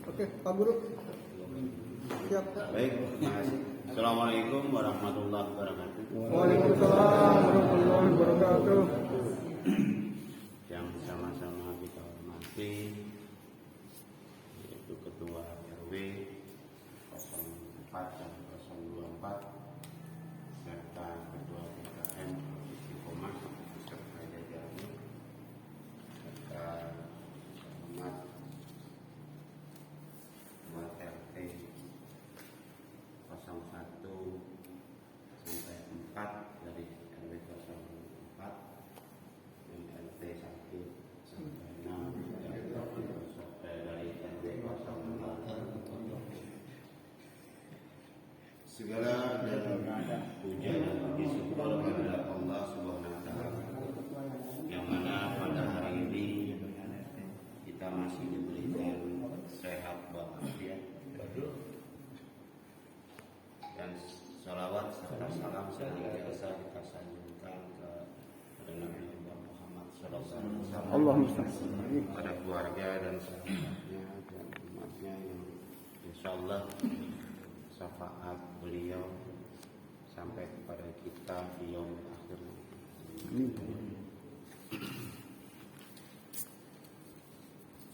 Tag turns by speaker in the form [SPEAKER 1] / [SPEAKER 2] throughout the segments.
[SPEAKER 1] Oke, Pak Guru. Siap.
[SPEAKER 2] Baik, terima kasih. Assalamualaikum warahmatullahi wabarakatuh.
[SPEAKER 1] Waalaikumsalam warahmatullahi wabarakatuh.
[SPEAKER 2] Yang sama-sama kita hormati yaitu Ketua RW 04 dan 024 serta Ketua DKM Istiqomah serta jajarannya serta umat buat RT 01 sampai 4 dari RW 04 dan RT 1 sampai 6 dari RW 04. Segala puja dan puji syukur kepada Allah Subhanahu wa taala yang mana pada hari ini kita masih diberikan sehat walafiat dan salawat serta salam senantiasa kita sanjungkan kepada Nabi Muhammad sallallahu alaihi wasallam,
[SPEAKER 1] Allahumma
[SPEAKER 2] kepada keluarga dan sahabatnya dan umatnya yang insyaallah syafaat beliau sampai kepada kita di yaumil akhir.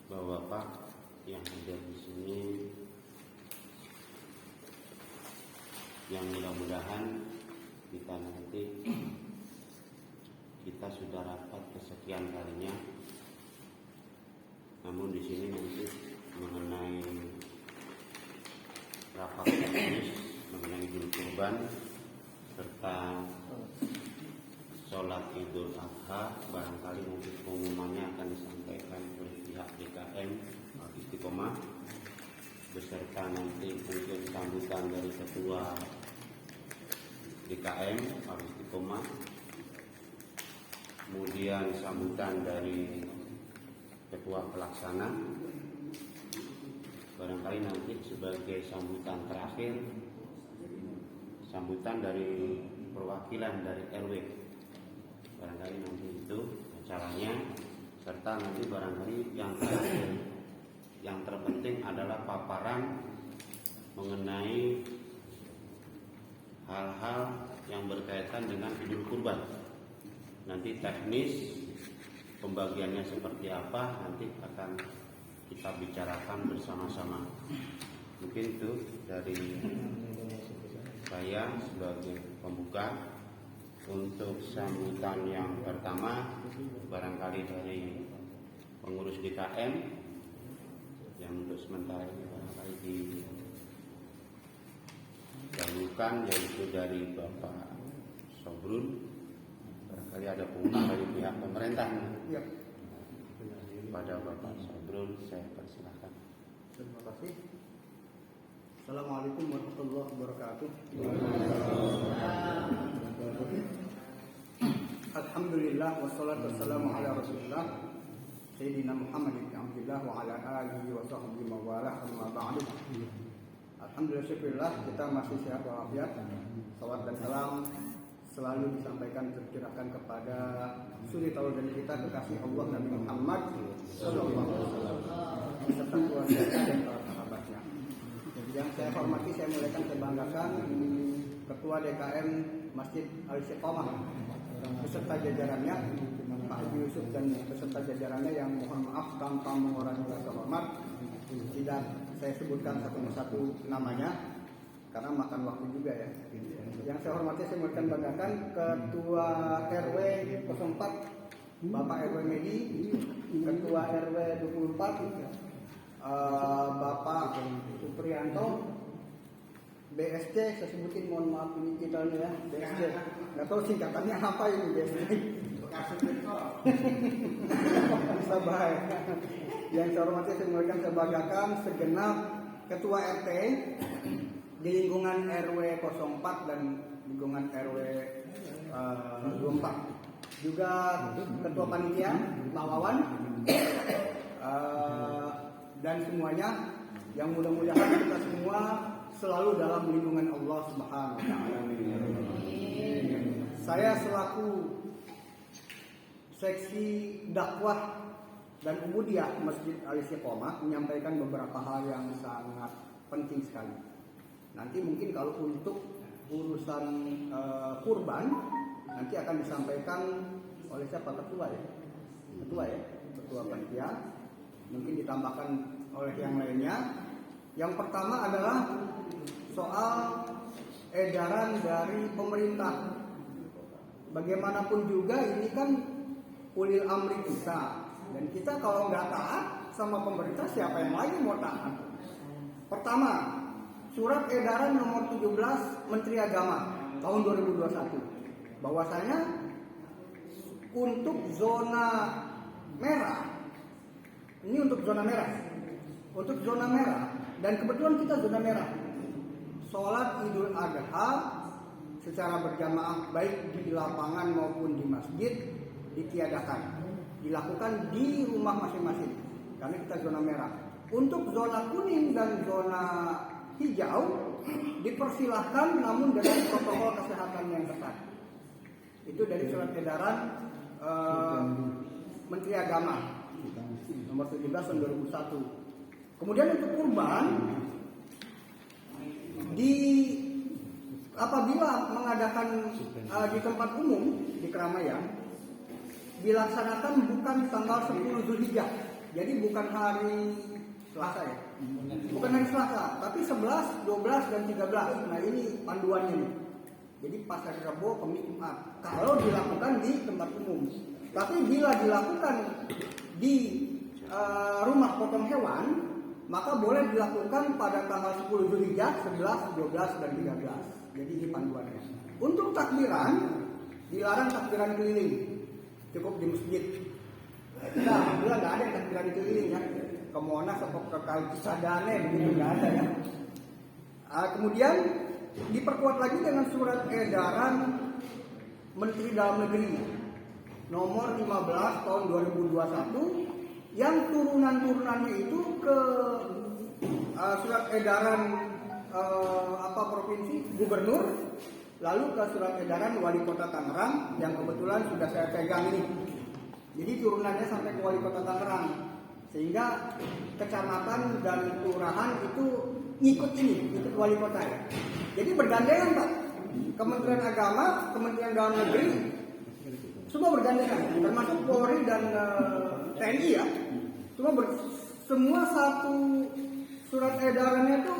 [SPEAKER 2] Bapak-bapak yang hadir di sini, yang mudah-mudahan kita nanti kita sudah rapat kesekian kalinya, namun di sini nanti mengenai rapat teknis mengenai Idul Kurban serta sholat Idul Adha, barangkali nanti pengumumannya akan disampaikan oleh pihak DKM Istiqomah beserta nanti mungkin sambutan dari Ketua DKM Istiqomah, kemudian sambutan dari Ketua Pelaksana, barangkali nanti sebagai sambutan terakhir sambutan dari perwakilan dari RW, barangkali nanti itu acaranya, serta nanti barangkali yang terakhir yang terpenting adalah paparan mengenai hal-hal yang berkaitan dengan Idul Kurban. Nanti teknis pembagiannya seperti apa nanti akan kita bicarakan bersama-sama. Mungkin itu dari saya sebagai pembuka. Untuk sambutan yang pertama barangkali dari pengurus DKM yang untuk sementara ini barangkali didahulukan, yaitu dari Bapak Sobrun. Barangkali ada pengumuman dari pihak pemerintah.
[SPEAKER 1] Ya.
[SPEAKER 2] Pada Bapak Sobrun saya persilahkan.
[SPEAKER 1] Terima kasih. Assalamualaikum warahmatullahi wabarakatuh. Alhamdulillah wassalatu wassalamu ala Rasulillah Sayyidina Muhammad ibn Abdullah wa ala alihi wa sahbihi wa wala amma ba'du. Alhamdulillah, syukurillah kita masih sehat walafiat. Salawat dan salam selalu disampaikan tercurahkan kepada suri tauladan kita kekasih Allah Nabi Muhammad sallallahu alaihi wasallam serta keluarga dan para sahabatnya. Yang saya hormati, saya muliakan, saya banggakan Ketua DKM Masjid Al-Istiqomah beserta jajarannya, Pak Haji Yusuf dan beserta jajarannya yang mohon maaf tanpa mengurangi rasa hormat tidak saya sebutkan satu persatu namanya karena makan waktu juga ya. Yang saya hormati, saya muliakan, banggakan Ketua RW 04 Bapak RW Medi, Ketua RW 24 Bapak Supriyanto, BSD, saya sebutin, mohon maaf ini titelnya ya, BSD. Nggak tahu singkatannya apa ini BSD. Bisa baik. Yang saya hormati, saya muliakan, saya banggakan segenap Ketua RT di lingkungan RW 04 dan lingkungan RW 24. Juga Ketua Panitia, Pak Wawan, dan semuanya yang mudah-mudahan kita semua selalu dalam lindungan Allah Subhanahu wa taala. Saya selaku seksi dakwah dan Ubudiyah Masjid Al-Istiqomah menyampaikan beberapa hal yang sangat penting sekali. Nanti mungkin kalau untuk urusan kurban nanti akan disampaikan oleh siapa? Ketua ya? Ketua panitia. Mungkin ditambahkan oleh yang lainnya. Yang pertama adalah soal edaran dari pemerintah. Bagaimanapun juga ini kan ulil amri kita, dan kita kalau nggak taat sama pemerintah, siapa yang lagi mau taat? Pertama, surat edaran nomor 17 Menteri Agama tahun 2021 bahwasanya untuk zona merah, ini untuk zona merah, dan kebetulan kita zona merah, sholat Idul Adha secara berjamaah baik di lapangan maupun di masjid ditiadakan, dilakukan di rumah masing-masing karena kita zona merah. Untuk zona kuning dan zona hijau dipersilahkan namun dengan protokol kesehatan yang ketat. Itu dari surat edaran Menteri Agama nomor 17 tahun 2001. Kemudian untuk kurban apabila mengadakan di tempat umum di keramaian dilaksanakan bukan tanggal 10 Zulhijjah. Jadi bukan hari Selasa ya. Bukan hari Selasa, tapi 11, 12 dan 13. Nah, ini panduannya nih. Jadi pas hari Rabu, Kamis, Jumat. Kalau dilakukan di tempat umum. Tapi bila dilakukan di rumah potong hewan, maka boleh dilakukan pada tanggal 10 Zulhijjah, 11, 12 dan 13. Jadi ini panduannya. Untuk takbiran dilarang takbiran keliling, cukup di masjid. Kita alhamdulillah nggak ada yang takbiran keliling ya. Ke Monas atau ke Kali Cisadane begitu nggak ada ya. Kemudian diperkuat lagi dengan surat edaran Menteri Dalam Negeri nomor 15 tahun 2021 yang turunan-turunannya itu ke surat edaran provinsi gubernur, lalu ke surat edaran wali kota Tangerang yang kebetulan sudah saya pegang ini. Jadi turunannya sampai ke wali kota Tangerang, sehingga kecamatan dan kelurahan itu ikut wali kota ya. Jadi bergandengan Pak, Kementerian Agama, Kementerian Dalam Negeri, semua bergandengan, termasuk Polri dan TNI ya. Semua satu surat edarannya itu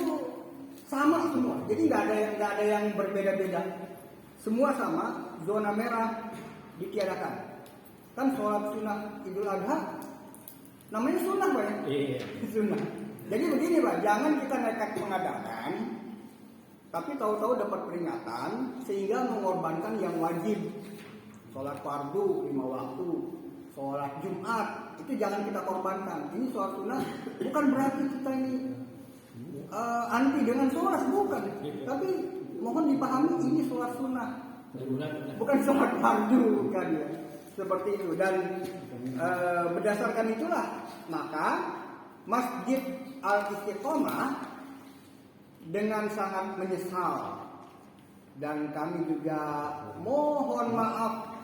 [SPEAKER 1] sama semua, jadi nggak ada yang berbeda-beda, semua sama, zona merah ditiadakan. Kan sholat sunnah Idul Adha, namanya sunnah Pak ya? Iya. Sunnah. Jadi begini Pak, jangan kita nekat mengadakan, tapi tahu-tahu dapat peringatan sehingga mengorbankan yang wajib. Sholat fardu 5 waktu, sholat Jumat itu jangan kita korbankan. Ini sholat sunnah, bukan berarti kita ini anti dengan sholat, bukan. Tapi mohon dipahami ini sholat sunnah, bukan sholat fardu kan ya. Seperti itu. Dan berdasarkan itulah maka Masjid Al-Istiqomah dengan sangat menyesal, dan kami juga mohon maaf,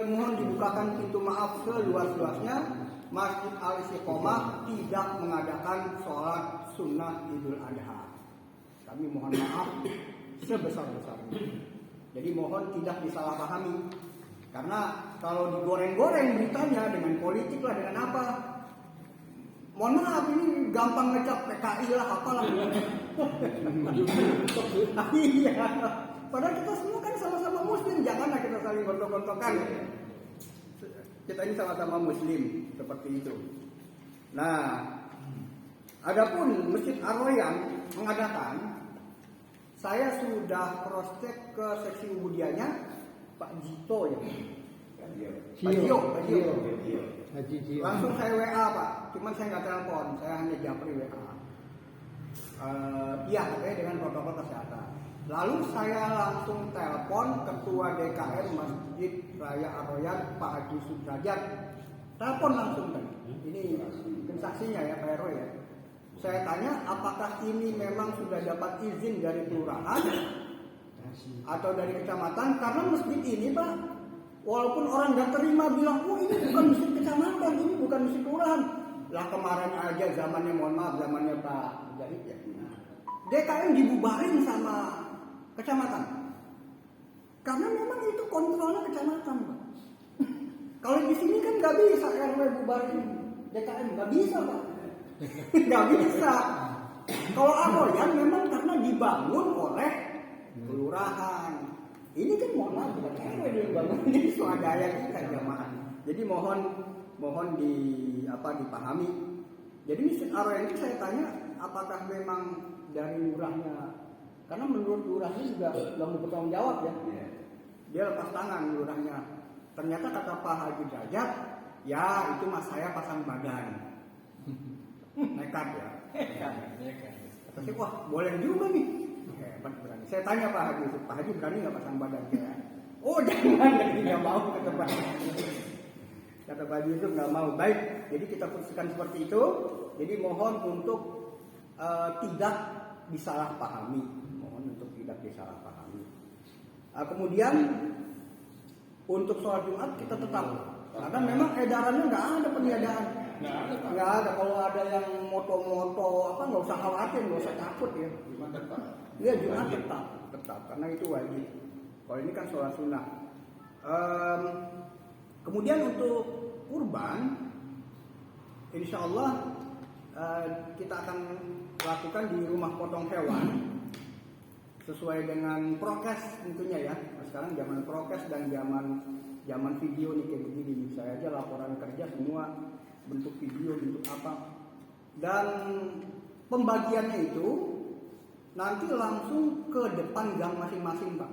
[SPEAKER 1] mohon dibukakan pintu maaf seluas-luasnya, Masjid Al-Istiqomah tidak mengadakan sholat sunnah Idul Adha. Kami mohon maaf sebesar-besarnya. Jadi mohon tidak disalahpahami, karena kalau digoreng-goreng beritanya dengan politik lah, dengan apa, mohon maaf ini gampang ngecap PKI lah apalah. Iya. Padahal kita semua kan sama-sama muslim, janganlah kita saling gontok-gontokan. Kita ini sama-sama muslim, seperti itu. Nah, adapun Masjid Ar-Royan mengadakan, saya sudah cross check ke seksi Ubudiyahnya Pak Jito ya. Pak Jio. Langsung saya WA Pak, cuman saya nggak telepon, saya hanya japri WA. Iya, katanya dengan protokol kesehatan. Lalu saya langsung telepon Ketua DKM Masjid Raya Ar-Royan Pak Haji Sudrajat. Telepon langsung kan. Ini saksinya ya Pak Ero ya. Saya tanya apakah ini memang sudah dapat izin dari kelurahan atau dari kecamatan, karena masjid ini Pak Walaupun orang nggak terima bilang, oh ini bukan masjid kecamatan, ini bukan masjid kelurahan. Lah kemarin aja zamannya, mohon maaf, zamannya Pak Mujahid ya. DKM dibubarin sama kecamatan. Karena memang itu kontrolnya kecamatan, Pak. Kalau di sini kan nggak bisa RW bubarin DKM, nggak bisa, Pak. Nggak bisa. Kalau Akoyan memang karena dibangun oleh kelurahan. Ini kan mohon maaf bukan RW dibangun, ini swadaya kita jamaah. Jadi mohon dipahami. Jadi Masjid Ar-Rayan itu saya tanya apakah memang dari lurahnya, karena menurut lurahnya juga nggak mau bertanggung jawab ya. Dia lepas tangan lurahnya. Ternyata kata Pak Haji Derajat, ya itu mas saya pasang badan. Nekat ya. Kata saya, wah boleh juga nih. Hebat berani. Saya tanya Pak Haji berani nggak pasang badan? Oh jangan, nggak mau kata Pak. Kata Pak Haji Yusuf nggak mau. Baik, jadi kita putuskan seperti itu. Jadi mohon untuk tidak disalahpahami. Kemudian untuk sholat Jumat kita tetap, karena memang edarannya nggak ada peniadaan. Nggak ada. Kalau ada yang moto-moto nggak usah khawatir, nggak usah takut ya. Iya Jumat tetap karena itu wajib. Kalau ini kan sholat sunnah. Kemudian untuk kurban, insya Allah kita akan lakukan di rumah potong hewan sesuai dengan prokes tentunya ya. Sekarang zaman prokes dan zaman video nih kayak begini. Saya aja laporan kerja semua bentuk video, bentuk apa. Dan pembagiannya itu nanti langsung ke depan gang masing-masing, Pak.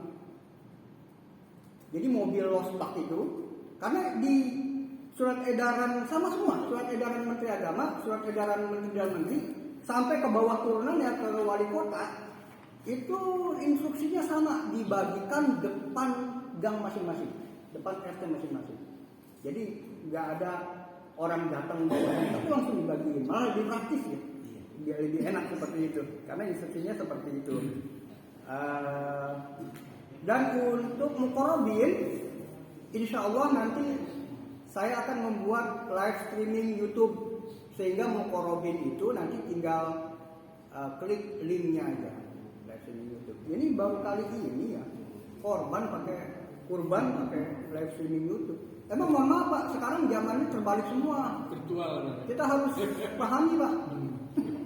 [SPEAKER 1] Jadi mobil losbak itu, karena di surat edaran sama semua, surat edaran Menteri Agama, surat edaran Menteri Dalam Negeri, sampai ke bawah turunan ya ke wali kota, itu instruksinya sama, dibagikan depan gang masing-masing, depan RT masing-masing. Jadi nggak ada orang datang tapi langsung dibagiin, malah lebih praktis ya, biar lebih enak seperti itu, karena instruksinya seperti itu. Dan untuk mukorobin, insya Allah nanti saya akan membuat live streaming YouTube, sehingga mukorobin itu nanti tinggal klik linknya aja. YouTube. Ini baru kali ini ya kurban pakai live streaming YouTube. Emang mohon maaf Pak, sekarang zamannya terbalik semua.
[SPEAKER 3] Virtual.
[SPEAKER 1] Kita harus pahami Pak.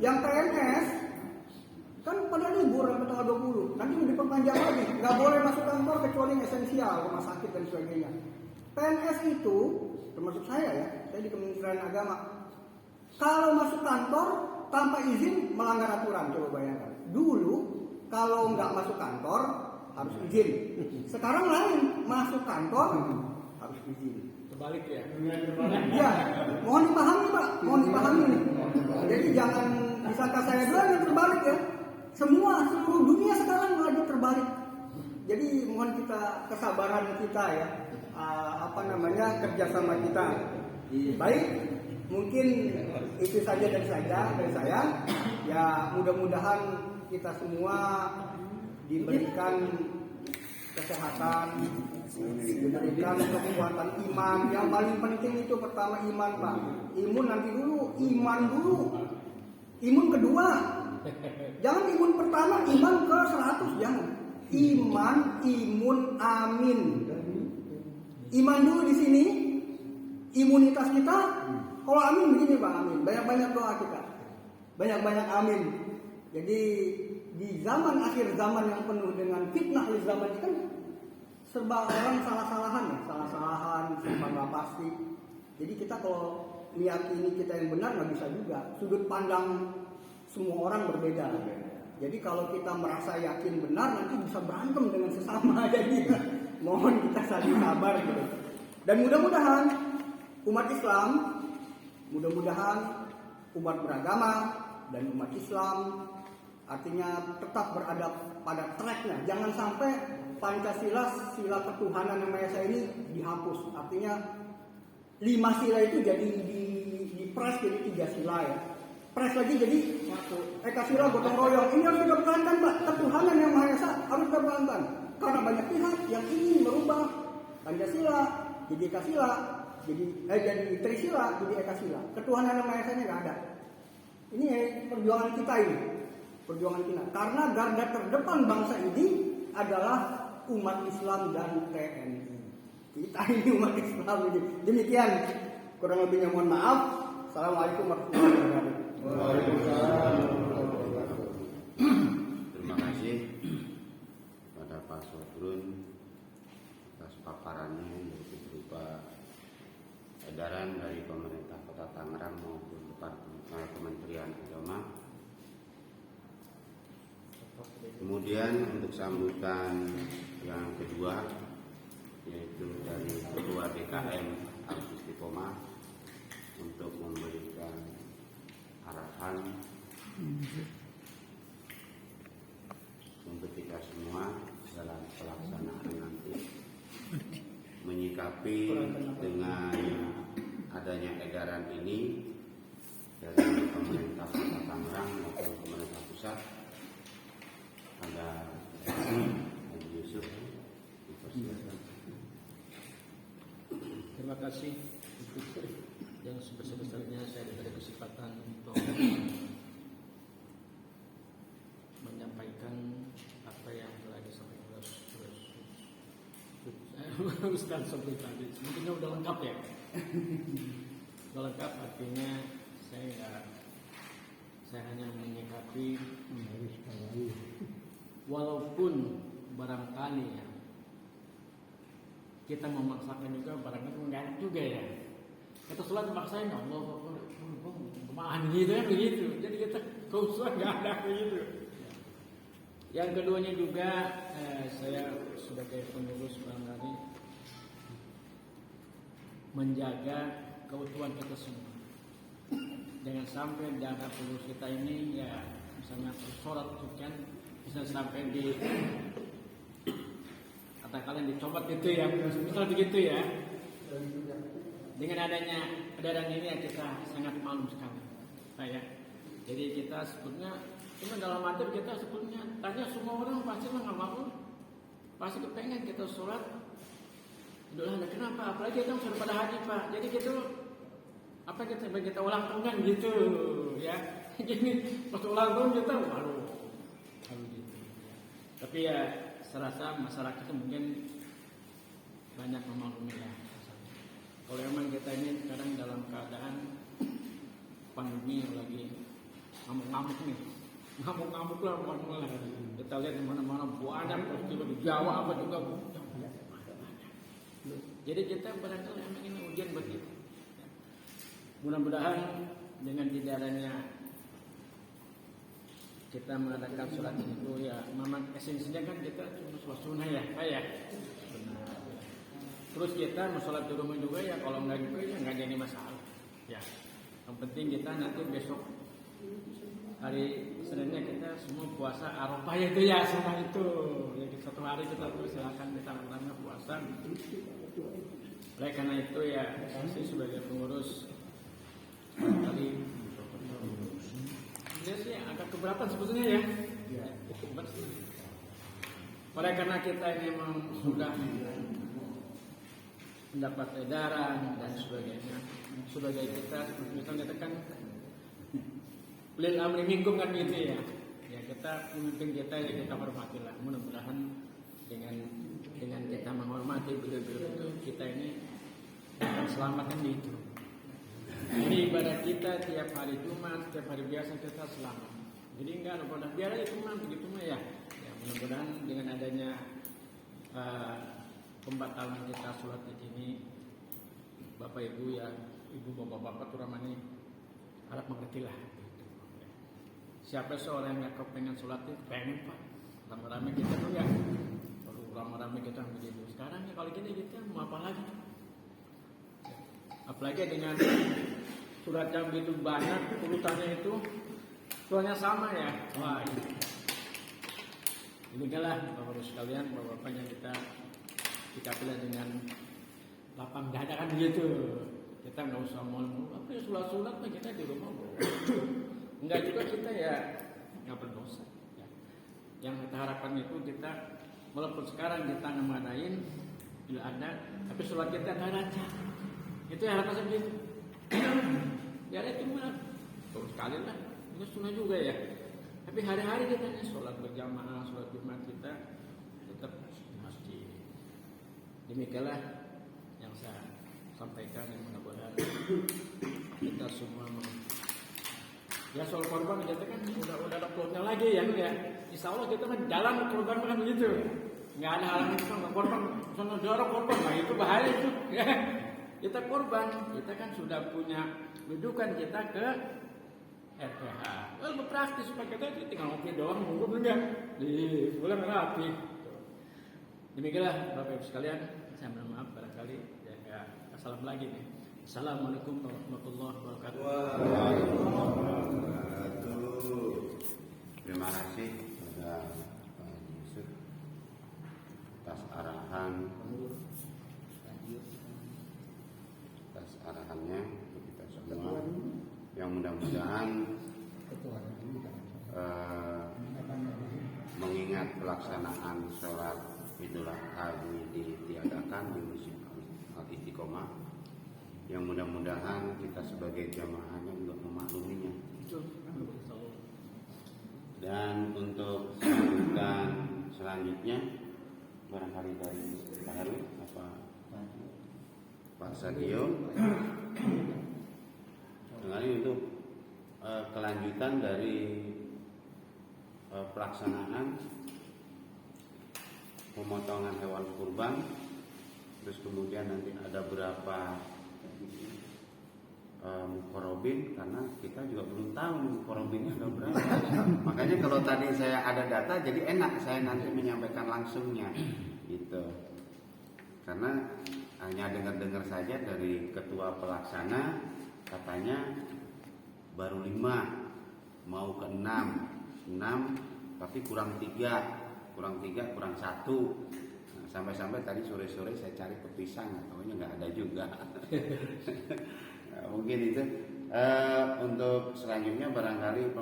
[SPEAKER 1] Yang PNS kan pada libur sampai tanggal 20. Nanti mau diperpanjang lagi. Nggak boleh masuk kantor kecuali yang esensial, rumah sakit dan sebagainya. PNS itu termasuk saya ya, saya di Kementerian Agama. Kalau masuk kantor tanpa izin melanggar aturan, coba bayangkan. Dulu kalau nggak masuk kantor harus izin. Sekarang lain, masuk kantor harus izin.
[SPEAKER 3] Terbalik ya?
[SPEAKER 1] Iya, mohon dipahami Pak, mohon dipahami nih. Jadi jangan disangka saya doang yang terbalik ya. Seluruh dunia sekarang lagi terbalik. Jadi mohon kita kesabaran kita ya, kerjasama kita. Baik, mungkin itu saja dari saya. Ya mudah-mudahan kita semua diberikan kesehatan, diberikan kekuatan iman. Yang paling penting itu pertama iman Pak. Imun nanti dulu, iman dulu. Imun kedua. Jangan imun pertama, iman ke 100 jangan. Iman, imun, amin. Iman dulu di sini. Imunitas kita. Kalau amin begini Pak, amin. Banyak-banyak doa kita. Banyak-banyak amin. Jadi di zaman akhir zaman yang penuh dengan fitnah di zaman ini kan serba orang salah-salahan, serba nggak pasti. Jadi kita kalau meyakini kita yang benar nggak bisa juga. Sudut pandang semua orang berbeda. Jadi kalau kita merasa yakin benar nanti bisa berantem dengan sesama. Jadi mohon kita saling sabar gitu. Dan mudah-mudahan umat Islam, umat beragama dan umat Islam artinya tetap berada pada tracknya. Jangan sampai Pancasila, sila ketuhanan yang Maha Esa ini dihapus. Artinya 5 sila itu jadi dipres jadi 3 sila ya. Pres lagi jadi 1. Ekasila gotong royong. Ini harus kita pertahankan Pak. Ketuhanan yang Maha Esa harus kita pertahankan. Karena banyak pihak yang ingin merubah Pancasila, jadi Ekasila, jadi Trisila, jadi Ekasila. Ketuhanan yang Maha Esanya nggak ada. Ini perjuangan kita ini, perjuangan kita. Karena garda terdepan bangsa ini adalah umat Islam dan TNI. Kita ini umat Islam ini. Demikian, kurang lebihnya mohon maaf. Assalamualaikum warahmatullahi wabarakatuh.
[SPEAKER 2] Waalaikumsalam. Terima kasih pada Pak Sodrun atas paparannya, yaitu berupa edaran dari pemerintah Kota Tangerang maupun Kementerian Agama. Kemudian untuk sambutan yang kedua, yaitu dari Ketua DKM Arus Istiqomah untuk memberikan arahan untuk kita semua dalam pelaksanaan nanti, menyikapi dengan adanya edaran ini dari pemerintah Kota Tangerang maupun pemerintah pusat. Ada Haji Yusuf, dipersilakan.
[SPEAKER 3] Terima kasih yang sebesar-besarnya saya diberi kesempatan untuk menyampaikan apa yang telah disampaikan oleh Ustaz Sobri tadi. Mungkin udah lengkap ya. Udah lengkap, artinya saya hanya menyikapi walaupun barangkali ya kita memaksakan juga, barangkali enggak enak juga ya. Kita sholat maksain Allah kemahan gitu kan begitu. Jadi kita khusus nggak ada begitu. Yang keduanya juga saya sebagai pengurus barangkali menjaga keutuhan kita semua. Jangan sampai dana pengurus kita ini ya misalnya sholat kan bisa sampai di kata kalian dicopot gitu ya, misalnya begitu ya. Dengan adanya edaran ini ya kita sangat malu sekali, ya. Jadi kita sebetulnya cuma dalam hati kita sebetulnya tanya semua orang pasti nggak mau, pasti kepengen kita sholat. Itulah kenapa? Apalagi kita sudah pada haji Pak. Jadi gitu apa kita ulang tahun kan gitu, ya. Jadi pas ulang tahun kita baru gitu. Tapi ya serasa masyarakat itu mungkin banyak memaklumi lah. Kalau memang kita ini sekarang dalam keadaan pandemi lagi ngamuk-ngamuk nih, ngamuk-ngamuk lah bukan. Kita lihat di mana-mana banyak peristiwa di Jawa apa juga. Jadi kita barangkali memang ini ujian buat kita. Mudah-mudahan dengan tidak adanya kita mengadakan sholat itu ya memang esensinya kan kita cuma sunnah ya, ya. Benar. Terus kita mau sholat di rumah juga ya kalau nggak gitu ya nggak jadi masalah. Ya, yang penting kita nanti besok hari Seninnya kita semua puasa Arafah itu ya semua itu. Ya satu hari kita terus silakan kita lakukan puasa. Oleh karena itu ya saya sebagai pengurus kali dia sih agak keberatan sebetulnya ya. Oleh karena kita ini memang sudah mendapat edaran dan sebagainya, sebagai kita seperti misalnya kita kan ulil amri minkum kan gitu ya. Ya kita pemimpin kita ya kita hormatilah. Mudah-mudahan dengan kita menghormati beliau-beliau itu kita ini akan selamatkan itu. Jadi ibadah kita tiap hari Jumat, tiap hari biasa kita selamat. Jadi enggak ada biar aja cuma begitu mah ya. Ya mudah-mudahan dengan adanya pembatalan kita sholat di sini, Bapak Ibu ya, Ibu Bapak-bapak Turamani harap mengertilah. Siapa seorang yang kepengen sholat itu pengen Pak. Rame-rame kita tuh ya. Kalau rame-rame kita begitu. Sekarang ya kalau gini kita mau apa lagi? Apalagi dengan surat yang begitu banyak urutannya itu soalnya sama ya. Wah ini lah Bapak-Bapak sekalian, Bapak-Bapaknya kita dikapilah dengan lapang dada kan begitu. Kita nggak usah mau apa ya sulat-sulat kita di rumah. Enggak juga kita ya nggak berdosa. Ya. Yang kita harapkan itu kita walaupun sekarang kita ngadain Idul Adha, tapi sholat kita ada raja. Itu yang harapan saya begitu. Ya ada cuma terus sekali lah, itu sunnah juga ya. Tapi hari-hari kita sholat berjamaah, sholat Jumat kita tetap di masjid. Demikianlah yang saya sampaikan, yang mudah-mudahan kita semua ya soal korban kita kan udah ada plotnya lagi ya, insya Allah kita kan jalan korban kan begitu, nggak ada halangan sama korban, sono jorok korban, nah itu bahaya itu. Kita korban, kita kan sudah punya dudukan kita ke RPH, lebih praktis supaya kita tinggal ngopi doang, nunggu enggak di bulan rapi. Demikianlah Bapak Ibu sekalian, saya mohon maaf barangkali ya, salam lagi nih. Assalamualaikum warahmatullahi wabarakatuh.
[SPEAKER 2] Terima kasih kepada Pak Yusuf atas arahannya untuk kita semua, yang mudah-mudahan mengingat pelaksanaan sholat Idul Adha ini ditiadakan di Masjid Al-Istiqomah, yang mudah-mudahan kita sebagai jamaahnya juga memakluminya. Dan untuk selanjutnya barangkali dari Pak Heru apa Pak Sadio, ini untuk kelanjutan dari pelaksanaan pemotongan hewan kurban, terus kemudian nanti ada berapa mukorobin, karena kita juga belum tahu mukorobinnya ada berapa. Makanya kalau tadi saya ada data jadi enak saya nanti menyampaikan langsungnya gitu, karena hanya dengar-dengar saja dari ketua pelaksana katanya baru 5 mau ke 6 tapi kurang 1. Sampai-sampai tadi sore-sore saya cari ke Pisang, tahunya nggak ada juga. Mungkin itu untuk selanjutnya barangkali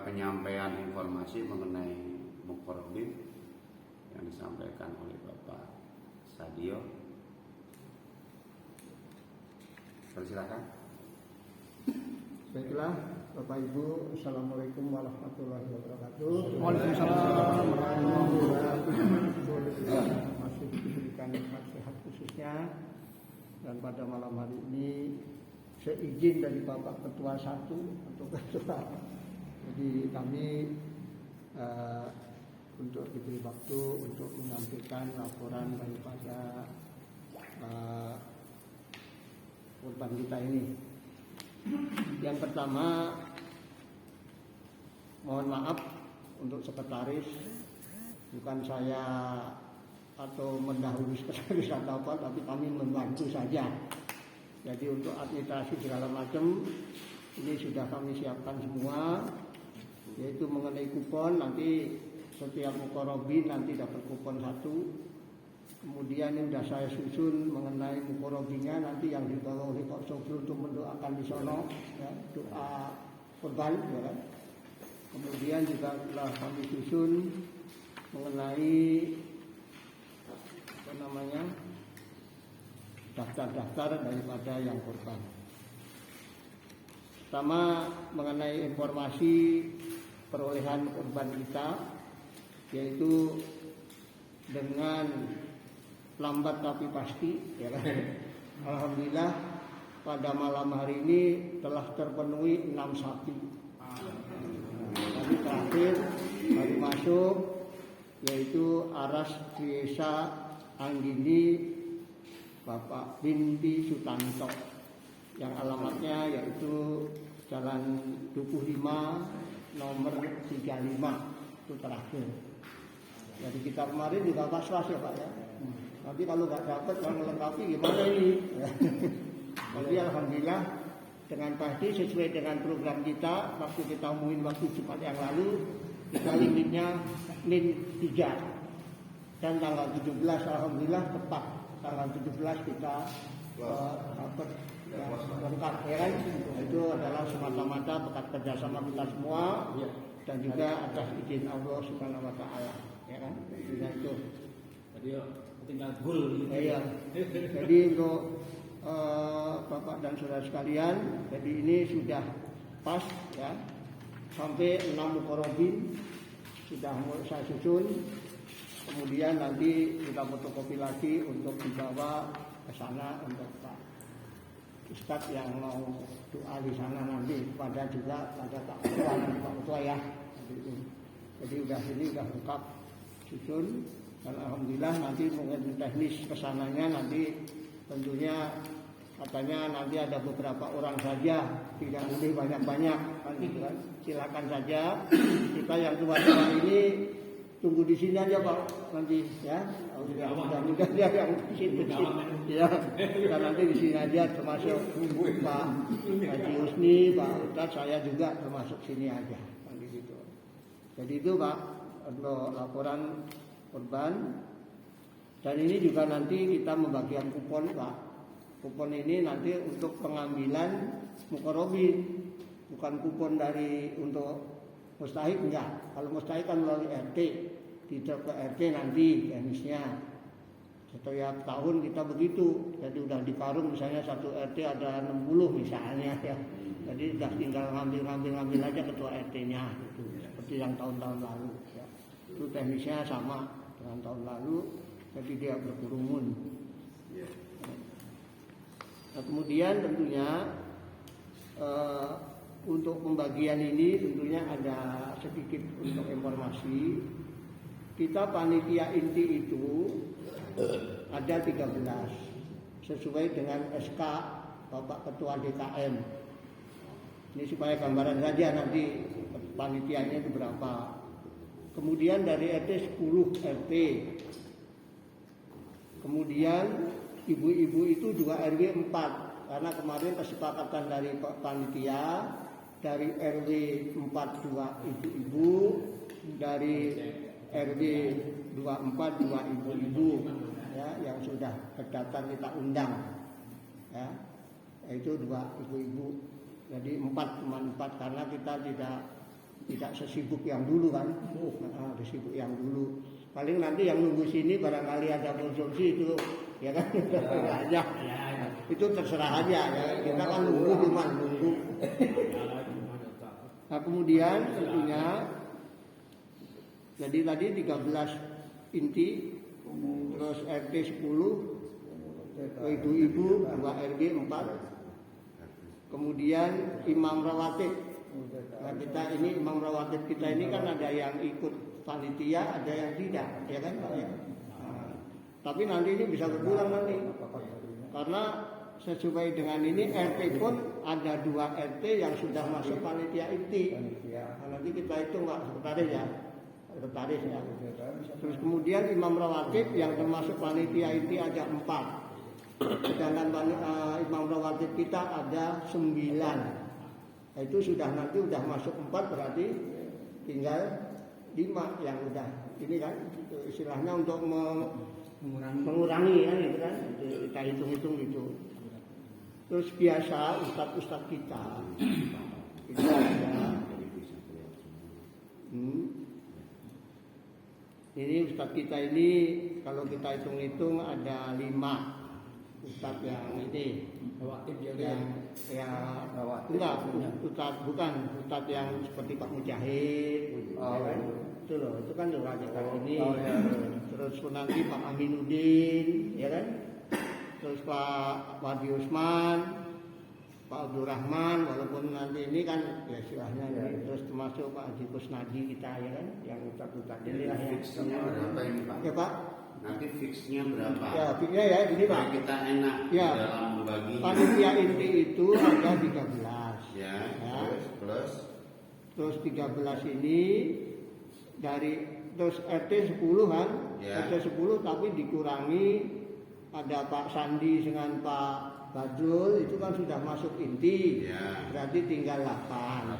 [SPEAKER 2] penyampaian informasi mengenai mukorobin yang disampaikan oleh Bapak Sadio. Silakan.
[SPEAKER 1] Baiklah Bapak Ibu, Assalamualaikum warahmatullahi wabarakatuh.
[SPEAKER 4] Waalaikumsalam warahmatullahi
[SPEAKER 1] wabarakatuh. Masih diberikan nasihat khususnya, dan pada malam hari ini seizin dari Bapak Ketua 1 untuk Ketua. Jadi kami untuk diberi waktu untuk menyampaikan laporan daripada korban kita ini. Yang pertama, mohon maaf untuk sekretaris, bukan saya atau mendahului sekretaris atau apa, tapi kami membantu saja. Jadi untuk administrasi segala macam ini sudah kami siapkan semua, yaitu mengenai kupon, nanti setiap mukorobin nanti dapat kupon 1. Kemudian yang sudah saya susun mengenai mukorobinnya, nanti yang dibawa oleh Pak Sobro untuk mendoakan di sono, ya, doa korban, ya kan? Kemudian juga telah kami susun mengenai daftar-daftar daripada yang korban. Pertama mengenai informasi perolehan korban kita, yaitu dengan lambat tapi pasti, ya kan? Alhamdulillah pada malam hari ini telah terpenuhi 6 sapi. Tadi terakhir baru masuk, yaitu Aras Triesa Anggini Bapak Binti Sutanto, yang alamatnya yaitu Jalan Dukuh 5 nomor 35, itu terakhir. Jadi kita kemarin juga pas-pas ya Pak ya. Nanti kalau nggak dapat yang melengkapi gimana ini? Jadi alhamdulillah dengan pasti sesuai dengan program kita, waktu kita umumin waktu Jumat yang lalu, kita limitnya min 3. Dan tanggal 17 alhamdulillah tepat tanggal 17 kita dapat lengkap, ya kan? Itu adalah semata-mata berkat kerjasama kita semua dan juga atas izin Allah Subhanahu wa taala, ya kan? Dengan itu.
[SPEAKER 3] Tadi tinggal gul gitu.
[SPEAKER 4] Iya. Jadi untuk Bapak dan saudara sekalian, jadi ini sudah pas ya, sampai 6 mukorobin sudah saya susun. Kemudian nanti kita fotokopi lagi untuk dibawa ke sana untuk Pak Ustadz yang mau doa di sana nanti, pada juga pada Pak Ketua dan Pak Ketua ya. Jadi udah ini udah lengkap susun, dan alhamdulillah nanti mungkin teknis kesananya nanti tentunya katanya nanti ada beberapa orang saja, tidak boleh banyak-banyak kan, gitu kan. Silakan saja, kita yang tua-tua ini tunggu di sini aja Pak nanti ya. Mudah-mudahan ya yang di situ ya. Kita nanti di sini aja, termasuk Pak Haji Husni, Pak Ustadz, saya juga termasuk sini aja kan gitu. Jadi itu Pak untuk laporan korban. Dan ini juga nanti kita membagikan kupon Pak. Kupon ini nanti untuk pengambilan mukorobin, bukan kupon dari untuk mustahik enggak. Kalau mustahik kan melalui RT, tidak ke RT nanti teknisnya. Setiap tahun kita begitu. Jadi udah di karung misalnya satu RT ada 60 misalnya ya. Jadi udah tinggal ngambil aja ketua RT-nya gitu. Seperti yang tahun-tahun lalu ya. Itu teknisnya sama dengan tahun lalu, jadi dia berkerumun. Nah, kemudian tentunya untuk pembagian ini tentunya ada sedikit untuk informasi. Kita panitia inti itu ada 13 sesuai dengan SK Bapak Ketua DKM. Ini supaya gambaran saja nanti panitianya itu berapa. Kemudian dari RT 10 RT. Kemudian ibu-ibu itu juga RW 4, karena kemarin kesepakatan dari panitia dari RW 4 2 ibu-ibu, dari RW 24 2 ibu-ibu ya, yang sudah terdaftar kita undang ya, itu 2 ibu-ibu. Jadi 4 cuma 4 karena kita tidak sesibuk yang dulu kan, sesibuk yang dulu. Paling nanti yang nunggu sini barangkali ada konsumsi itu ya kan, aja. Itu terserah aja ya. Kita kan nunggu. Nah kemudian tentunya jadi tadi 13 inti, terus RT 10, ibu-ibu 2 RW 4, kemudian imam rawatib. Nah kita ini imam rawatib kita ini kan ada yang ikut panitia, ada yang tidak, ya kan Pak ya. Nah, tapi nanti ini bisa berkurang nanti, karena sesuai dengan ini RT pun ada 2 RT yang sudah masuk panitia inti. Nah, nanti kita hitung Pak sekretaris ya. Terus kemudian imam rawatib yang termasuk panitia inti ada 4. Sedangkan imam rawatib kita ada 9. Nah, itu sudah nanti udah masuk 4, berarti tinggal 5 yang udah ini kan itu istilahnya untuk mengurangi kan itu kan, kita hitung-hitung gitu. Terus biasa ustadz kita itu ada ini ustadz kita ini kalau kita hitung-hitung ada 5 ustadz yang ini enggak ustadz, bukan ustadz yang seperti Pak Mujahid itu loh, itu kan juga ini terus nanti Pak Aminuddin ya kan, terus Pak Wadi Usman, Pak Abdul Rahman, walaupun nanti ini kan ya istilahnya ini, terus termasuk Pak Haji Kusnadi kita ya kan, yang ustadz ini lah ya.
[SPEAKER 2] Fixnya berapa ini Pak?
[SPEAKER 4] Ya Pak.
[SPEAKER 2] Nanti fixnya berapa?
[SPEAKER 4] Ya fixnya ya gini Pak.
[SPEAKER 2] Kita enak
[SPEAKER 4] ya,
[SPEAKER 2] dalam membagi.
[SPEAKER 4] Panitia inti itu ada 13.
[SPEAKER 2] Ya. Terus
[SPEAKER 4] 13 ini dari terus RT 10 kan, RT 10 tapi dikurangi ada Pak Sandi dengan Pak Badrul itu kan sudah masuk inti, berarti tinggal 8 ya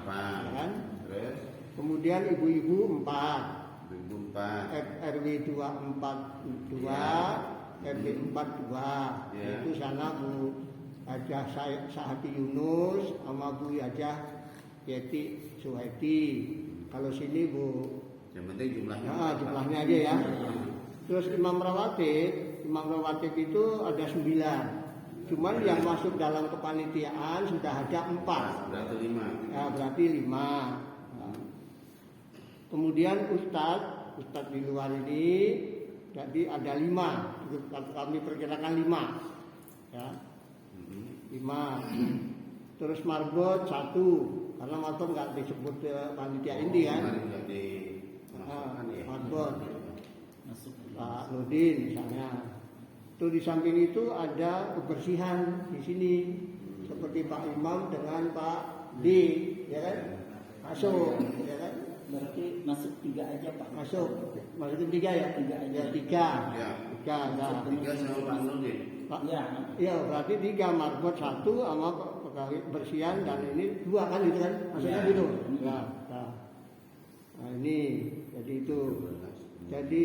[SPEAKER 4] kan?
[SPEAKER 2] Terus
[SPEAKER 4] kemudian ibu-ibu 4, RW 242, RW 42 itu sana Bu Hajah Sahati Yunus sama Bu Hajah Yeti Suhaiti. Kalau sini Bu,
[SPEAKER 2] yang penting jumlahnya.
[SPEAKER 4] Jumlahnya aja ya. Terus imam rawatib imam rawatib itu ada 9. Cuman yang masuk dalam kepanitiaan sudah ada 4.
[SPEAKER 2] Berarti 5.
[SPEAKER 4] Ya, berarti 5. Nah. Kemudian Ustadz di luar ini jadi ada 5. Kami perkirakan 5. Ya. 5. Terus marbot 1. Karena marbot nggak disebut panitia inti kan. Marbot Pak Nudin misalnya. Itu di samping itu ada kebersihan di sini seperti Pak Imam dengan Pak D, ya kan? Masuk, ya kan?
[SPEAKER 5] Berarti masuk 3 aja Pak.
[SPEAKER 4] Masuk 3 ya? 3 aja. 3.
[SPEAKER 2] Ya.
[SPEAKER 4] 3. Nah.
[SPEAKER 2] 3 sama Pak Nurdin.
[SPEAKER 4] Pak,
[SPEAKER 5] Ya.
[SPEAKER 4] iya berarti 3 marbot 1 sama kebersihan dan ini 2 kan itu kan? Maksudnya
[SPEAKER 2] Ya.
[SPEAKER 4] gitu. Nah ini jadi itu. Jadi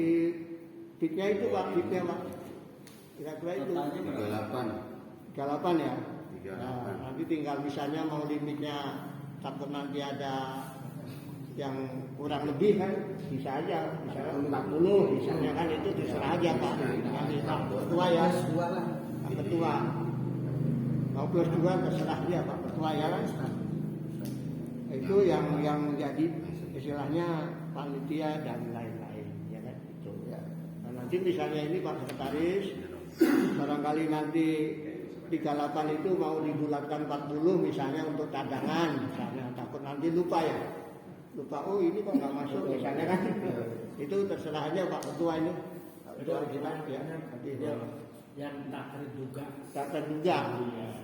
[SPEAKER 4] fitnya itu Pak, fitnya Pak. Kira-kira itu.
[SPEAKER 5] Totalnya berapa?
[SPEAKER 4] 38 ya.
[SPEAKER 2] 38.
[SPEAKER 4] Nah, nanti tinggal misalnya mau limitnya takut nanti ada yang kurang lebih kan bisa aja misalnya 40 misalnya kan itu terserah aja Pak. Nanti Pak Ketua ya. Pak Ketua. Mau plus 2 terserah dia Pak Ketua ya kan. Itu yang jadi istilahnya panitia dan lain-lain ya kan itu ya. Nah, nanti misalnya ini Pak Sekretaris barangkali nanti 38 itu mau dibulatkan 40 misalnya untuk cadangan misalnya takut nanti lupa ya. Lupa oh ini kok nggak masuk misalnya kan. Itu terserah aja Pak Ketua ini. Itu kita ya nanti dia
[SPEAKER 3] yang tak terduga.
[SPEAKER 4] tak terduga.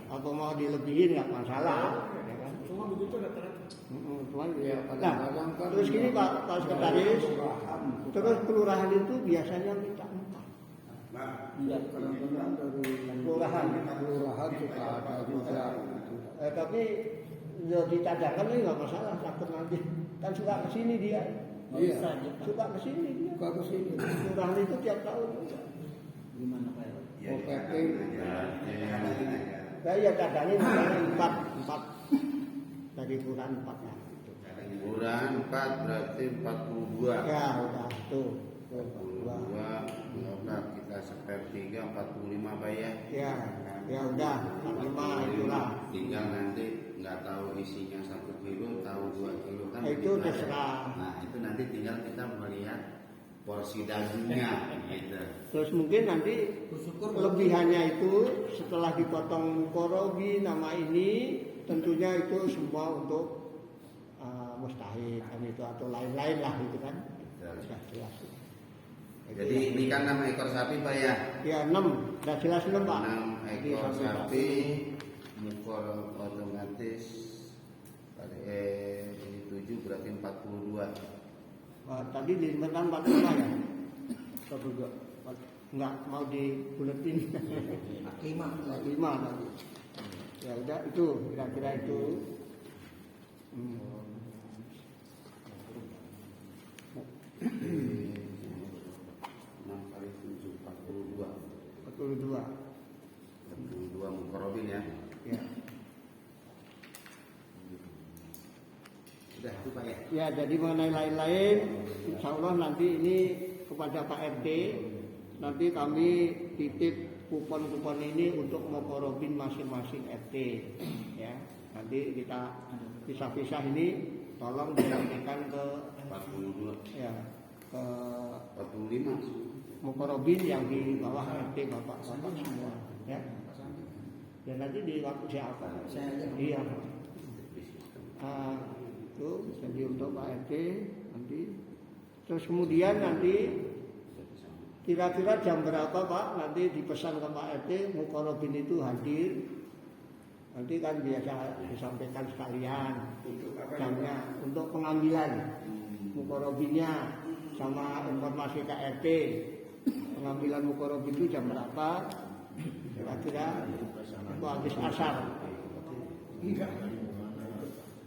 [SPEAKER 4] Apa mau dilebihin nggak masalah. Ya kan?
[SPEAKER 3] Cuma begitu rata-rata.
[SPEAKER 4] Cuman ya, nah, terus gini Pak Sekretaris, terus kelurahan itu biasanya minta 4.
[SPEAKER 5] Iya.
[SPEAKER 1] Kadang-kadang dari
[SPEAKER 4] Kelurahan
[SPEAKER 1] suka ada juga.
[SPEAKER 4] tapi ya ditadakan ini nggak masalah, takut nanti kan suka kesini dia,
[SPEAKER 1] Iya.
[SPEAKER 5] Bisa aja Pak.
[SPEAKER 4] suka kesini dia.
[SPEAKER 1] Suka kesini.
[SPEAKER 4] Kelurahan itu tiap tahun.
[SPEAKER 5] Gimana Pak?
[SPEAKER 2] Ya,
[SPEAKER 1] Oke.
[SPEAKER 4] Saya ya cadangin misalnya 4 dari kelurahan 4 ya.
[SPEAKER 2] Kurang 4 berarti 42.
[SPEAKER 4] Ya udah tuh.
[SPEAKER 2] 42 enggak kita sepertiga 45 Pak ya.
[SPEAKER 4] Ya udah 45 itulah.
[SPEAKER 2] Tinggal nanti nggak tahu isinya 1 kilo, tahu 2 kilo kan.
[SPEAKER 4] Itu
[SPEAKER 2] begitu
[SPEAKER 4] terserah.
[SPEAKER 2] aja. Nah itu nanti tinggal kita melihat porsi dagingnya gitu.
[SPEAKER 4] Terus mungkin nanti lebihannya itu setelah dipotong korobi nama ini tentunya itu semua untuk mustahil kan itu atau lain-lain lah itu kan. Sudah jelas.
[SPEAKER 2] Jadi ini kan 6 ekor sapi Pak ya.
[SPEAKER 4] Ya 6, sudah jelas 6 Pak.
[SPEAKER 2] 6
[SPEAKER 4] Jadi,
[SPEAKER 2] ekor
[SPEAKER 4] sampai
[SPEAKER 2] sapi mukor otomatis ini 7 berarti 42.
[SPEAKER 4] tadi di Medan 45 ya? Enggak mau dibuletin. 45 tadi. Ya udah itu kira-kira itu.
[SPEAKER 2] 6 kali 7 42.
[SPEAKER 4] 42.
[SPEAKER 2] 42 mukorobin ya.
[SPEAKER 4] Ya.
[SPEAKER 2] Sudah itu Pak ya.
[SPEAKER 4] Ya, jadi mengenai lain-lain, insya Allah nanti ini kepada Pak RT, nanti kami titip kupon-kupon ini untuk mukorobin masing-masing RT. Ya, nanti kita pisah-pisah ini, tolong disampaikan ke
[SPEAKER 2] 42.
[SPEAKER 4] ya ke
[SPEAKER 2] 45.
[SPEAKER 4] mukorobin yang di bawah RT bapak-bapak semua. Ya, dan nanti di waktu siapa? Iya. Itu jadi untuk Pak RT nanti. Terus kemudian nanti kira-kira jam berapa Pak nanti dipesan ke Pak RT mukorobin itu hadir. Nanti kan biasa disampaikan sekalian jamnya untuk pengambilan mukorobinnya sama informasi ke RT. Pengambilan mukorobin itu jam berapa? Kira-kira itu habis asar.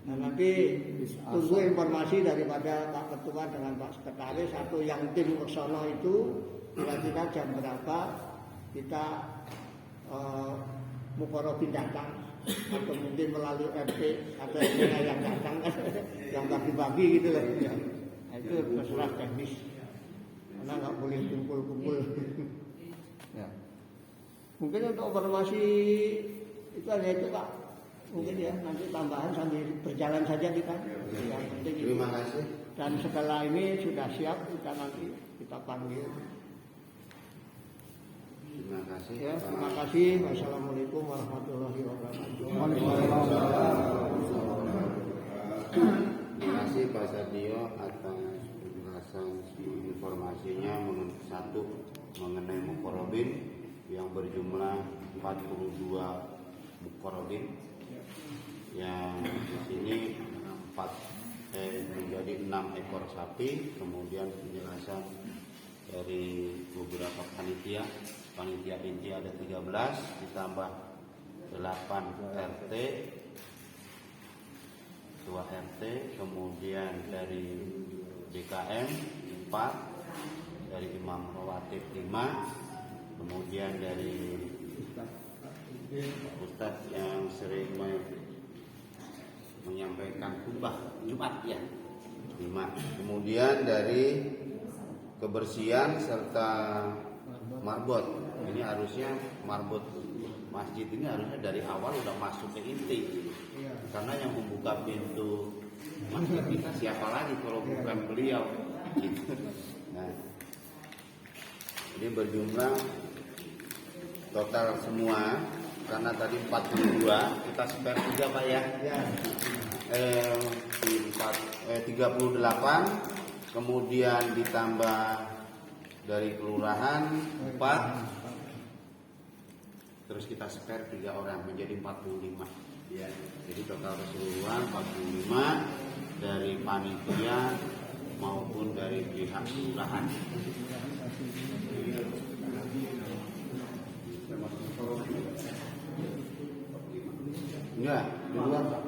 [SPEAKER 4] Nah nanti tunggu informasi daripada Pak Ketua dengan Pak Sekretaris atau yang tim Kesono itu kira-kira jam berapa kita mukorobin datang atau mungkin melalui RT atau RT yang datang yang bagi-bagi gitu lah. Nah, itu terserah teknis karena nggak boleh kumpul-kumpul. Ya. Mungkin untuk informasi itu hanya itu Pak. Mungkin ya nanti tambahan sambil berjalan saja kita. Yang penting itu.
[SPEAKER 2] Terima kasih.
[SPEAKER 4] Dan setelah ini sudah siap kita nanti kita panggil.
[SPEAKER 2] Terima kasih.
[SPEAKER 4] Ya, terima kasih. Wassalamualaikum warahmatullahi wabarakatuh.
[SPEAKER 2] Terima kasih Pak Sadio atas penjelasan informasinya satu mengenai mukorobin yang berjumlah 42 mukorobin yang di sini menjadi 6 ekor sapi, kemudian penjelasan dari beberapa panitia inti ada 13 ditambah 8 RT, ketua RT, kemudian dari BKM 4, dari Imam Rawatib 5, kemudian dari Ustadz yang sering menyampaikan khutbah Jumat ya 5, kemudian dari kebersihan serta marbot. Ini harusnya marbot masjid ini harusnya dari awal udah masuk ke inti, karena yang membuka pintu masjid kita siapa lagi kalau bukan beliau gitu. Nah, ini berjumlah total semua karena tadi 42 kita spare 3 Pak ya. 38 kemudian ditambah dari kelurahan 4, terus kita spare 3 orang menjadi 45 ya. Jadi total keseluruhan 45 dari panitia maupun dari pihak kelurahan. Enggak, di luar Pak.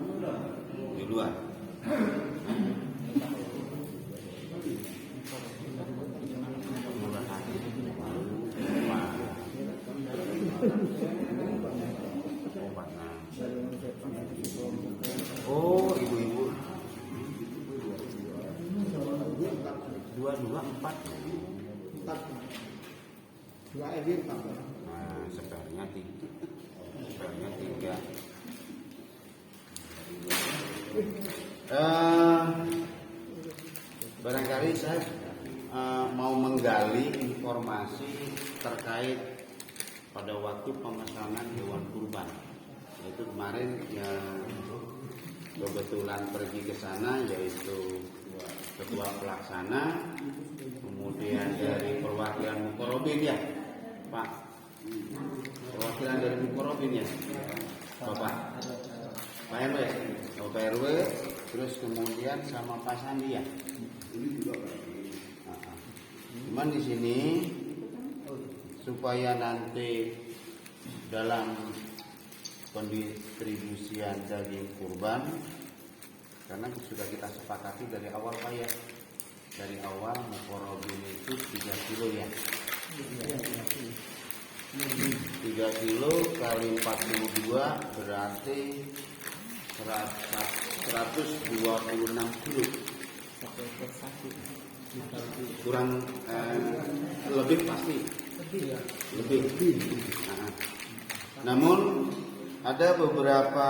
[SPEAKER 2] Di luar. Oh, ibu-ibu. 2, 4.
[SPEAKER 4] 2 edit Pak.
[SPEAKER 2] Nah, sebenarnya 3. Barangkali saya mau menggali informasi terkait pada waktu pemesanan hewan kurban. Yaitu kemarin yang kebetulan pergi ke sana yaitu ketua pelaksana, kemudian dari perwakilan Mukorobin ya Pak, perwakilan dari Mukorobin ya Bapak RW, Bapak RW, terus kemudian sama Pak Sandi ya. Ini juga Pak. Cuman di sini supaya nanti dalam pendistribusian daging kurban, karena sudah kita sepakati dari awal Pak ya, dari awal Mukorobin itu 3 kilo ya. 3 kilo kali 42 berarti 126 kilo. Kurang lebih pasti. Lebih. Nah, namun ada beberapa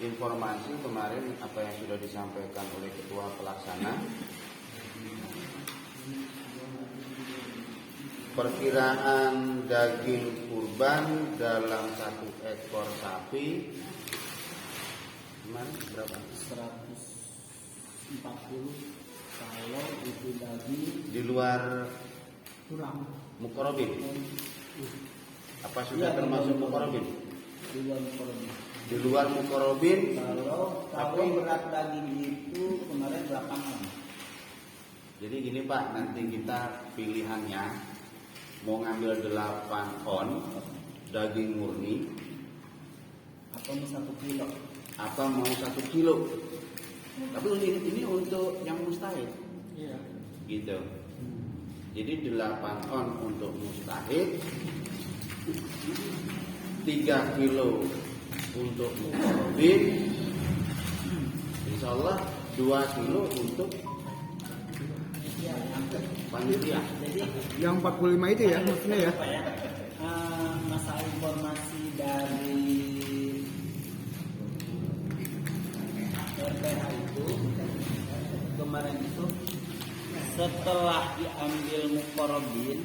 [SPEAKER 2] informasi kemarin apa yang sudah disampaikan oleh ketua pelaksana. Perkiraan daging kurban dalam 1 ekor sapi kemarin berapa?
[SPEAKER 5] 140 kalau itu daging
[SPEAKER 2] Di luar
[SPEAKER 5] kurang.
[SPEAKER 2] Mukorobin. Apa sudah termasuk Mukorobin?
[SPEAKER 5] Di luar Mukorobin.
[SPEAKER 2] Di luar Mukorobin.
[SPEAKER 5] Kalau berat daging itu kemarin 8 on.
[SPEAKER 2] Jadi gini Pak, nanti kita pilihannya mau ngambil 8 on daging murni
[SPEAKER 5] Atau 1 kilo.
[SPEAKER 2] apa mau 1 kilo. Tapi ini untuk yang mustahil.
[SPEAKER 5] Iya.
[SPEAKER 2] Gitu. Jadi 8 on untuk mustahil, 3 kilo untuk mukorobin, insya Allah 2 kilo untuk Panitia.
[SPEAKER 5] Jadi
[SPEAKER 1] Yang 45 itu ya maksudnya ya.
[SPEAKER 5] apa ya? Masalah informasi dari RPH itu kemarin itu setelah diambil mukorobin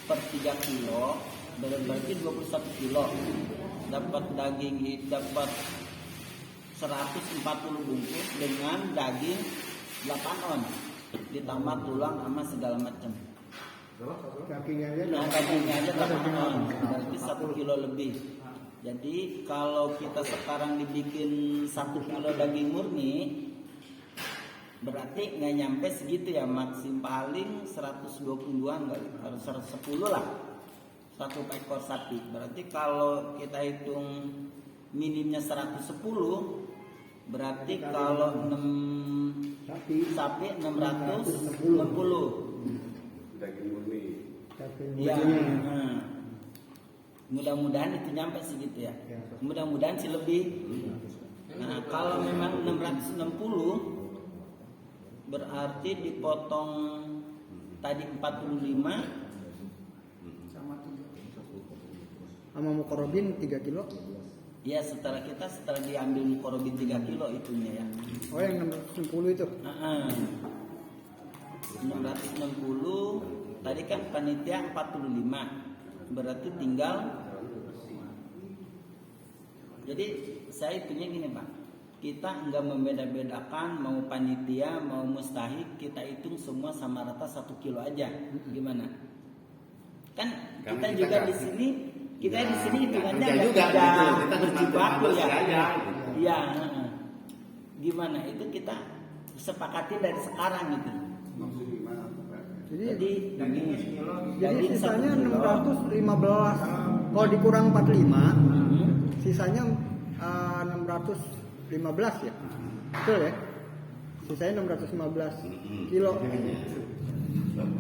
[SPEAKER 5] per 3 kilo berarti 21 kilo dapat daging dapat 140 bungkus dengan daging 8 on ditambah tulang sama segala macam.
[SPEAKER 4] Dagingnya aja.
[SPEAKER 5] Nah, dagingnya aja 8 on berarti 1 kilo lebih. Jadi kalau kita sekarang dibikin 1 kilo daging murni berarti nggak nyampe segitu ya, maksim paling 120-an, nggak harus 110 lah satu ekor sapi. Berarti kalau kita hitung minimnya 110 berarti kalau 6 sapi 660.
[SPEAKER 2] Daging murni.
[SPEAKER 5] Ya, mudah-mudahan itu nyampe segitu ya. Mudah-mudahan sih lebih. Nah, kalau memang 660 berarti dipotong tadi 45
[SPEAKER 1] Sama mukorobin 3 kilo.
[SPEAKER 5] ya, setelah diambil mukorobin 3 kilo itunya ya.
[SPEAKER 1] Oh yang 660 itu.
[SPEAKER 5] 660 tadi kan panitia 45 berarti tinggal. Jadi saya hitungnya gini Pak, kita nggak membeda-bedakan mau panitia mau mustahik, kita hitung semua sama rata 1 kilo aja. Gimana? Kan
[SPEAKER 2] Karena
[SPEAKER 5] kita
[SPEAKER 2] kita
[SPEAKER 5] juga
[SPEAKER 2] nggak-
[SPEAKER 5] di sini
[SPEAKER 2] Ya,
[SPEAKER 5] hitungannya
[SPEAKER 2] kerja
[SPEAKER 5] nggak
[SPEAKER 2] juga gitu. Kita
[SPEAKER 5] berjibaku
[SPEAKER 2] cuma
[SPEAKER 5] ya.
[SPEAKER 2] aja.
[SPEAKER 5] Iya. Gimana? Itu kita sepakati dari sekarang gitu.
[SPEAKER 1] Jadi
[SPEAKER 5] Jadi
[SPEAKER 1] sisanya
[SPEAKER 5] 1 kilo.
[SPEAKER 1] 615. Kalau dikurang 45, sisanya 615 ya. Betul ya? Sisanya 615 kilo.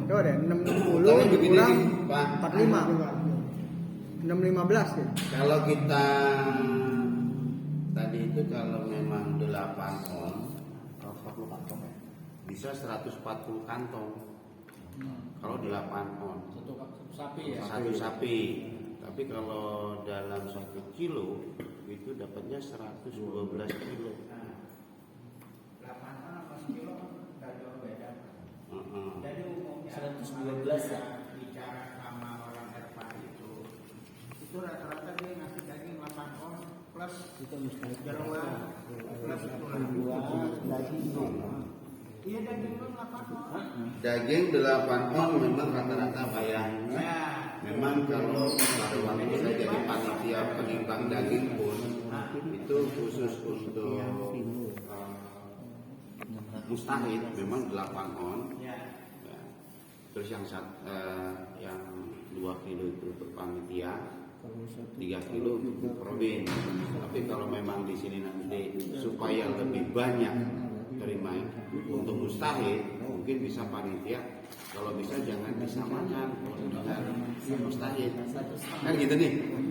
[SPEAKER 1] Coba deh, 60
[SPEAKER 2] Tapi begini
[SPEAKER 1] dikurang
[SPEAKER 2] nih, Pak.
[SPEAKER 1] 45. 615 ya.
[SPEAKER 2] Kalau kita tadi itu kalau memang 8 on bisa 140 kantong. Kalau 8 on
[SPEAKER 3] Satu sapi ya.
[SPEAKER 2] satu sapi. Tapi kalau dalam 1 kilo itu dapatnya 112 kilo.
[SPEAKER 5] 112 ya.
[SPEAKER 6] Bicara sama orang RPA itu rata-rata dia ngasih daging 8 on plus jeroan plus tulang. Iya daging lu 8 on.
[SPEAKER 2] Daging 8 on memang rata-rata bayang.
[SPEAKER 6] Ya.
[SPEAKER 2] Memang kalau pada waktu saya jadi panitia penimbang daging pun itu khusus untuk mustahid memang 8 on.
[SPEAKER 6] Ya.
[SPEAKER 2] Ya. Terus yang 2 kilo itu untuk panitia, 3 kilo untuk probin. Tapi kalau memang di sini nanti supaya lebih banyak terima untuk mustahid, mungkin bisa panitia. Kalau bisa jangan disamakan dengan mustahid. Kan gitu nih,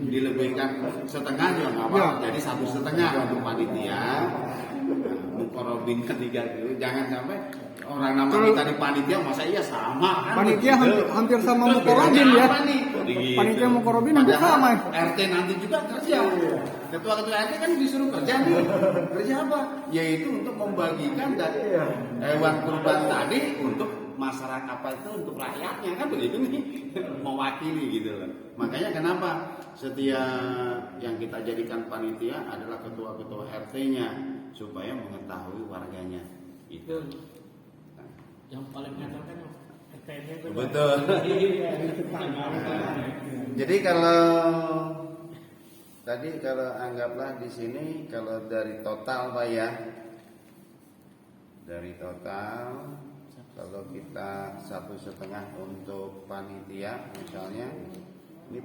[SPEAKER 2] dilebihkan setengah ya nggak apa-apa. Jadi 1,5 untuk panitia, mukorobin 3 kilo. Jangan sampai orang nama kita di panitia masa iya sama kan?
[SPEAKER 1] Panitia
[SPEAKER 2] begitu.
[SPEAKER 1] hampir sama
[SPEAKER 2] Terus
[SPEAKER 1] mukorobin
[SPEAKER 2] bedanya
[SPEAKER 1] ya.
[SPEAKER 2] apa nih? Gitu.
[SPEAKER 1] Panitia mukorobin hampir
[SPEAKER 2] Padahal
[SPEAKER 1] sama ya.
[SPEAKER 2] RT nanti juga kerja. Ketua-ketua RT kan disuruh kerja nih. Kerja apa? Yaitu untuk membagikan dari hewan kurban tadi untuk masyarakat, apa itu untuk rakyatnya kan begitu nih. Mewakili gitu loh. Makanya kenapa setiap yang kita jadikan panitia adalah ketua-ketua RT-nya supaya mengetahui warganya. Itu.
[SPEAKER 3] Yang paling ngacau kan RT-nya itu.
[SPEAKER 2] Betul.
[SPEAKER 3] Iya.
[SPEAKER 2] Jadi kalau tadi anggaplah di sini kalau dari total Pak ya, dari total kalau kita 1,5 untuk panitia misalnya, ini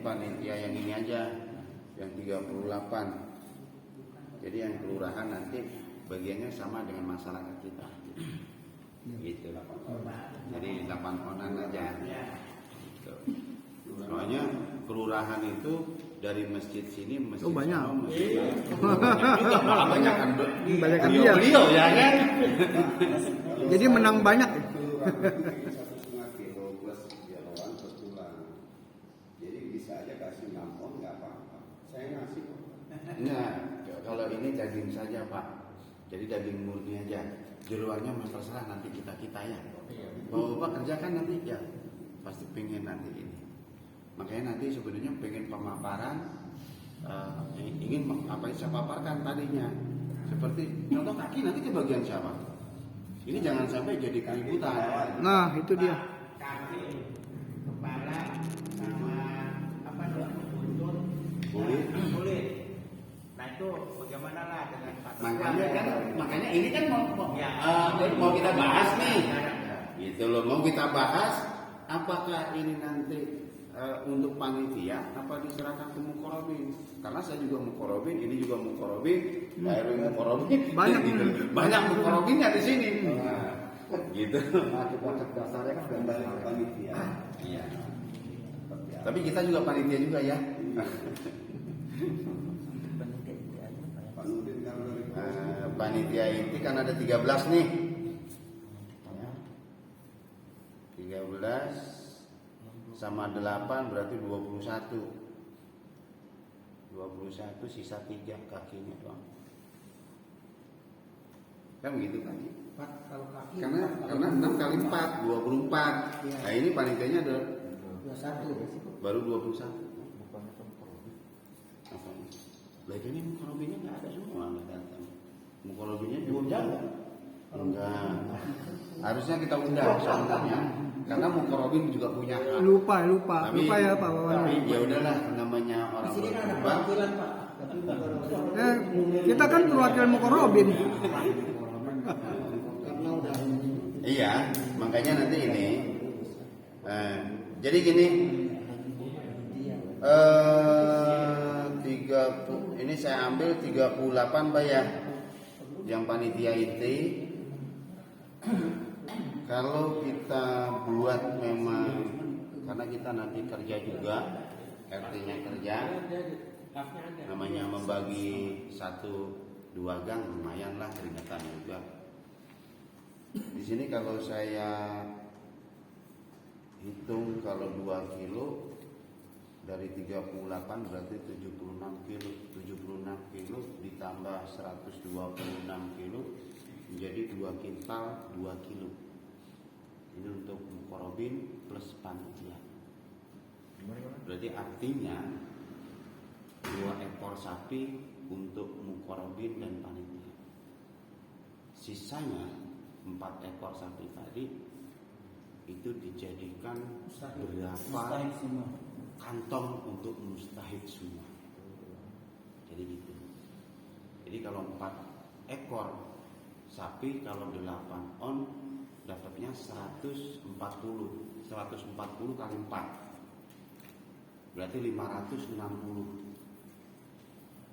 [SPEAKER 2] panitia yang ini aja yang 38. Jadi yang kelurahan nanti bagiannya sama dengan masyarakat kita. Gitu. Jadi 8 onan aja. Gitu. Soalnya kelurahan itu dari masjid sini masjid
[SPEAKER 1] Oh, banyak.
[SPEAKER 2] sana, masjid juga malah banyak kan
[SPEAKER 1] Banyak kan dia.
[SPEAKER 2] beliau ya kan.
[SPEAKER 1] Jadi menang banyak.
[SPEAKER 7] Itu kurang lebih 1,5 kilo plus jerawan plus tulang. Jadi bisa aja kasih 6 on nggak apa-apa. Saya ngasih kok.
[SPEAKER 2] Nah, kalau ini daging saja Pak, jadi daging murni aja. Jeruannya mas terserah nanti kita ya. Kalau Bapak kerjakan nanti ya, pasti pengen nanti ini. Makanya nanti sebenarnya pengen pemaparan, ingin apa yang saya paparkan tadinya. Seperti contoh kaki nanti ke bagian siapa? Ini jangan sampai jadi keributan.
[SPEAKER 1] Nah, itu dia.
[SPEAKER 6] Kaki, kepala, sama apa namanya buntut, kulit. Nah itu bagaimana lah dengan Pak
[SPEAKER 2] Makanya ini kan
[SPEAKER 6] Ya.
[SPEAKER 2] mau kita bahas nih. Gitu loh, mau kita bahas apakah ini nanti untuk panitia apa diserahkan ke mukorobin? Karena saya juga mukorobin, ini juga mukorobin, Pak RW mukorobin,
[SPEAKER 1] Banyak.
[SPEAKER 2] banyak mukorobinnya di sini. Nah, gitu.
[SPEAKER 7] Konsep dasarnya kan gambar panitia.
[SPEAKER 2] Iya. Tapi kita juga panitia juga ya.
[SPEAKER 7] Pak Nurdin kalau dari
[SPEAKER 2] Panitia inti kan ada 13 nih. 13 sama 8 berarti 21. 21 sisa 3 kakinya doang. Kan begitu kan?
[SPEAKER 6] kalau kaki
[SPEAKER 2] Karena 6 kali 4 24. Nah, ini panitianya ada
[SPEAKER 6] 21
[SPEAKER 2] baru 21. Apa? Lah ini mukorobinya enggak ada semua, enggak datang. Mukorobinya belum jalan. Enggak. Harusnya kita undang sebenarnya. Karena mukorobin juga punya hak.
[SPEAKER 1] Lupa
[SPEAKER 2] Tapi
[SPEAKER 1] ya Pak Wawan.
[SPEAKER 2] Tapi ya udahlah namanya orang
[SPEAKER 6] Di sini kan ada
[SPEAKER 2] berkorban.
[SPEAKER 6] perwakilan Pak.
[SPEAKER 1] Kita kan perwakilan Mukorobin.
[SPEAKER 4] Karena udah
[SPEAKER 2] Iya, makanya nanti ini. Jadi gini. 30 ini saya ambil 38 Pak ya. Yang panitia inti. Kalau kita buat memang karena kita nanti kerja juga, RT-nya kerja, namanya membagi 1-2 gang lumayan lah keringetan juga. Di sini kalau saya hitung kalau 2 kilo dari 38 berarti 76 kilo. 76 kilo ditambah 126 kilo menjadi 2 kintal 2 kilo. Ini untuk mukorobin plus panitia. Berarti artinya 2 ekor sapi untuk mukorobin dan panitia. Sisanya 4 ekor sapi tadi itu dijadikan berapa kantong untuk mustahid semua. Jadi gitu. Jadi kalau 4 ekor sapi kalau 8 on dapatnya 140 kali 4 berarti 560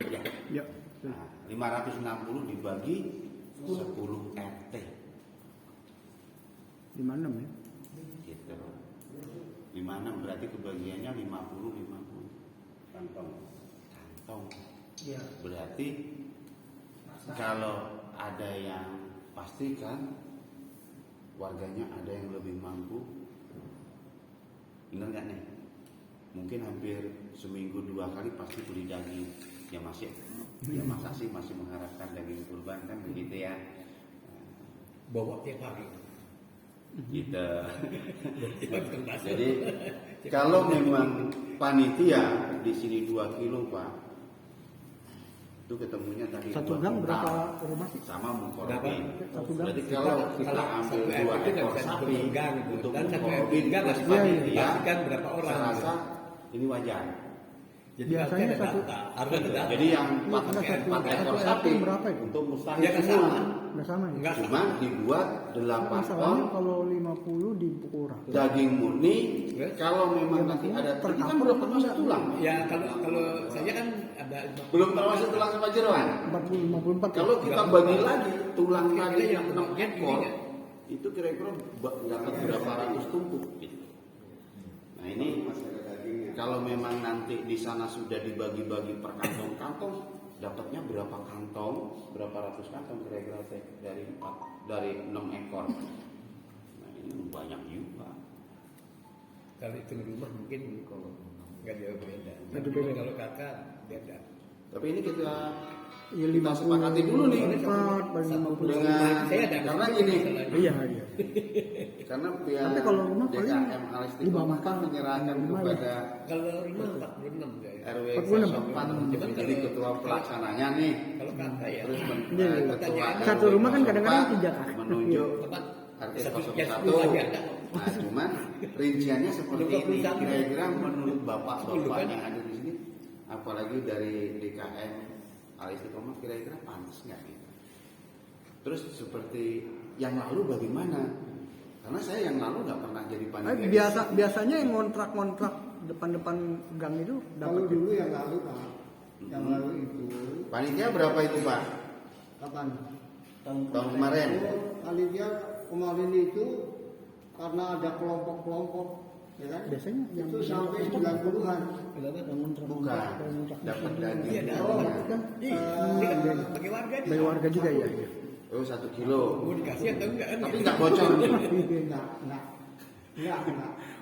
[SPEAKER 2] ya.
[SPEAKER 1] Ya.
[SPEAKER 2] Nah, 560 dibagi 10 RT
[SPEAKER 1] 56 ya.
[SPEAKER 2] gitu. 56 berarti kebagiannya 50 kantong.
[SPEAKER 6] Iya.
[SPEAKER 2] Berarti kalau ada yang pastikan warganya ada yang lebih mampu, bener nggak nih? Mungkin hampir seminggu 2 kali pasti beli daging. Ya masih, ya masa sih masih mengharapkan daging kurban kan begitu ya?
[SPEAKER 3] Bawa tiap hari.
[SPEAKER 2] Gitu. Jadi kalau memang panitia di sini 2 kilo Pak, itu ketemunya tadi
[SPEAKER 1] 1
[SPEAKER 2] 2
[SPEAKER 1] gang
[SPEAKER 2] kintal
[SPEAKER 1] berapa rumah sih?
[SPEAKER 2] sama mukorobin.
[SPEAKER 1] 1 gang.
[SPEAKER 2] Berarti kalau kita ambil 2 ekor sapi untuk mukorobin plus
[SPEAKER 1] Iya,
[SPEAKER 2] panitia,
[SPEAKER 3] pastikan berapa orang.
[SPEAKER 2] saya rasa ini wajar.
[SPEAKER 3] Jadi
[SPEAKER 1] Biasanya
[SPEAKER 3] ada
[SPEAKER 1] satu-
[SPEAKER 3] data, harus ada data.
[SPEAKER 2] Jadi yang 4
[SPEAKER 1] satu
[SPEAKER 2] ekor
[SPEAKER 1] RT
[SPEAKER 2] sapi
[SPEAKER 1] berapa itu?
[SPEAKER 2] untuk mustahil
[SPEAKER 3] Ya kan
[SPEAKER 2] semua.
[SPEAKER 3] sama.
[SPEAKER 1] Nggak sama ya?
[SPEAKER 3] Enggak
[SPEAKER 2] Cuma dibuat 8
[SPEAKER 1] Masalahnya
[SPEAKER 2] on
[SPEAKER 1] kalau 50 dikurang.
[SPEAKER 2] daging murni. Kalau memang nanti ada tadi kan belum termasuk tulang.
[SPEAKER 3] Ya kalau saya kan ada
[SPEAKER 2] Belum termasuk tulang sama jeroan.
[SPEAKER 1] 54.
[SPEAKER 2] Kalau kita bagi lagi tulang tadi
[SPEAKER 3] Kira-kira
[SPEAKER 2] yang
[SPEAKER 3] yang
[SPEAKER 2] 6 ekor
[SPEAKER 3] ininya.
[SPEAKER 2] itu kira-kira dapat berapa ratus tumpuk gitu. Nah ini
[SPEAKER 7] masih ada dagingnya.
[SPEAKER 2] kalau memang nanti di sana sudah dibagi-bagi per kantong-kantong, dapatnya berapa kantong, berapa ratus kantong kira-kira dari 6 ekor. Nah, ini banyak juga.
[SPEAKER 8] Kalau itu rumah mungkin kalau nggak jauh beda. Tapi kalau kakak beda.
[SPEAKER 2] Tapi ini kita
[SPEAKER 4] Ya,
[SPEAKER 2] kita sepakati dulu nih
[SPEAKER 4] empat,
[SPEAKER 2] dengan
[SPEAKER 8] Saya ada
[SPEAKER 2] karena gini,
[SPEAKER 4] Iya.
[SPEAKER 2] karena pihak
[SPEAKER 4] Tapi kalau rumah paling
[SPEAKER 2] DKM Al Istiqomah kan menyerahkan kepada
[SPEAKER 8] Kalau rumah 46 guys.
[SPEAKER 2] RW
[SPEAKER 4] 46.
[SPEAKER 2] 04 jadi ketua pelaksananya nih.
[SPEAKER 8] Kalau kakak ya.
[SPEAKER 2] Terus
[SPEAKER 4] Iya,
[SPEAKER 2] ketua
[SPEAKER 4] satu rumah kan kadang-kadang 3 kaki.
[SPEAKER 2] menunjuk
[SPEAKER 8] Apa?
[SPEAKER 2] RT
[SPEAKER 8] Satu
[SPEAKER 2] 01.
[SPEAKER 8] lagi ada.
[SPEAKER 2] Nah, cuman rinciannya seperti ini. Kira-kira menurut bapak-bapak yang ada di sini, apalagi dari DKM Al Istiqomah, kira-kira pantas nggak gitu? Terus seperti yang lalu bagaimana? Karena saya yang lalu nggak pernah jadi panitia.
[SPEAKER 4] Biasanya yang ngontrak depan-depan gang itu
[SPEAKER 6] Kalau
[SPEAKER 4] dapat
[SPEAKER 6] dulu yang lalu Pak, yang lalu itu
[SPEAKER 2] Panitia berapa itu Pak?
[SPEAKER 6] kapan?
[SPEAKER 2] Tahun kemarin.
[SPEAKER 6] Panitia kemarin itu karena ada kelompok-kelompok, ya kan?
[SPEAKER 4] biasanya yang
[SPEAKER 6] Itu sampai 90-an.
[SPEAKER 2] Bukan. Dapat daging.
[SPEAKER 8] Iya, ada.
[SPEAKER 4] Oh, kan
[SPEAKER 8] Ini kan bagi warga aja.
[SPEAKER 4] bagi warga juga ya.
[SPEAKER 2] Oh 1 kilo.
[SPEAKER 8] Mau dikasih atau enggak kan?
[SPEAKER 2] Tapi nggak bocor.
[SPEAKER 6] Enggak.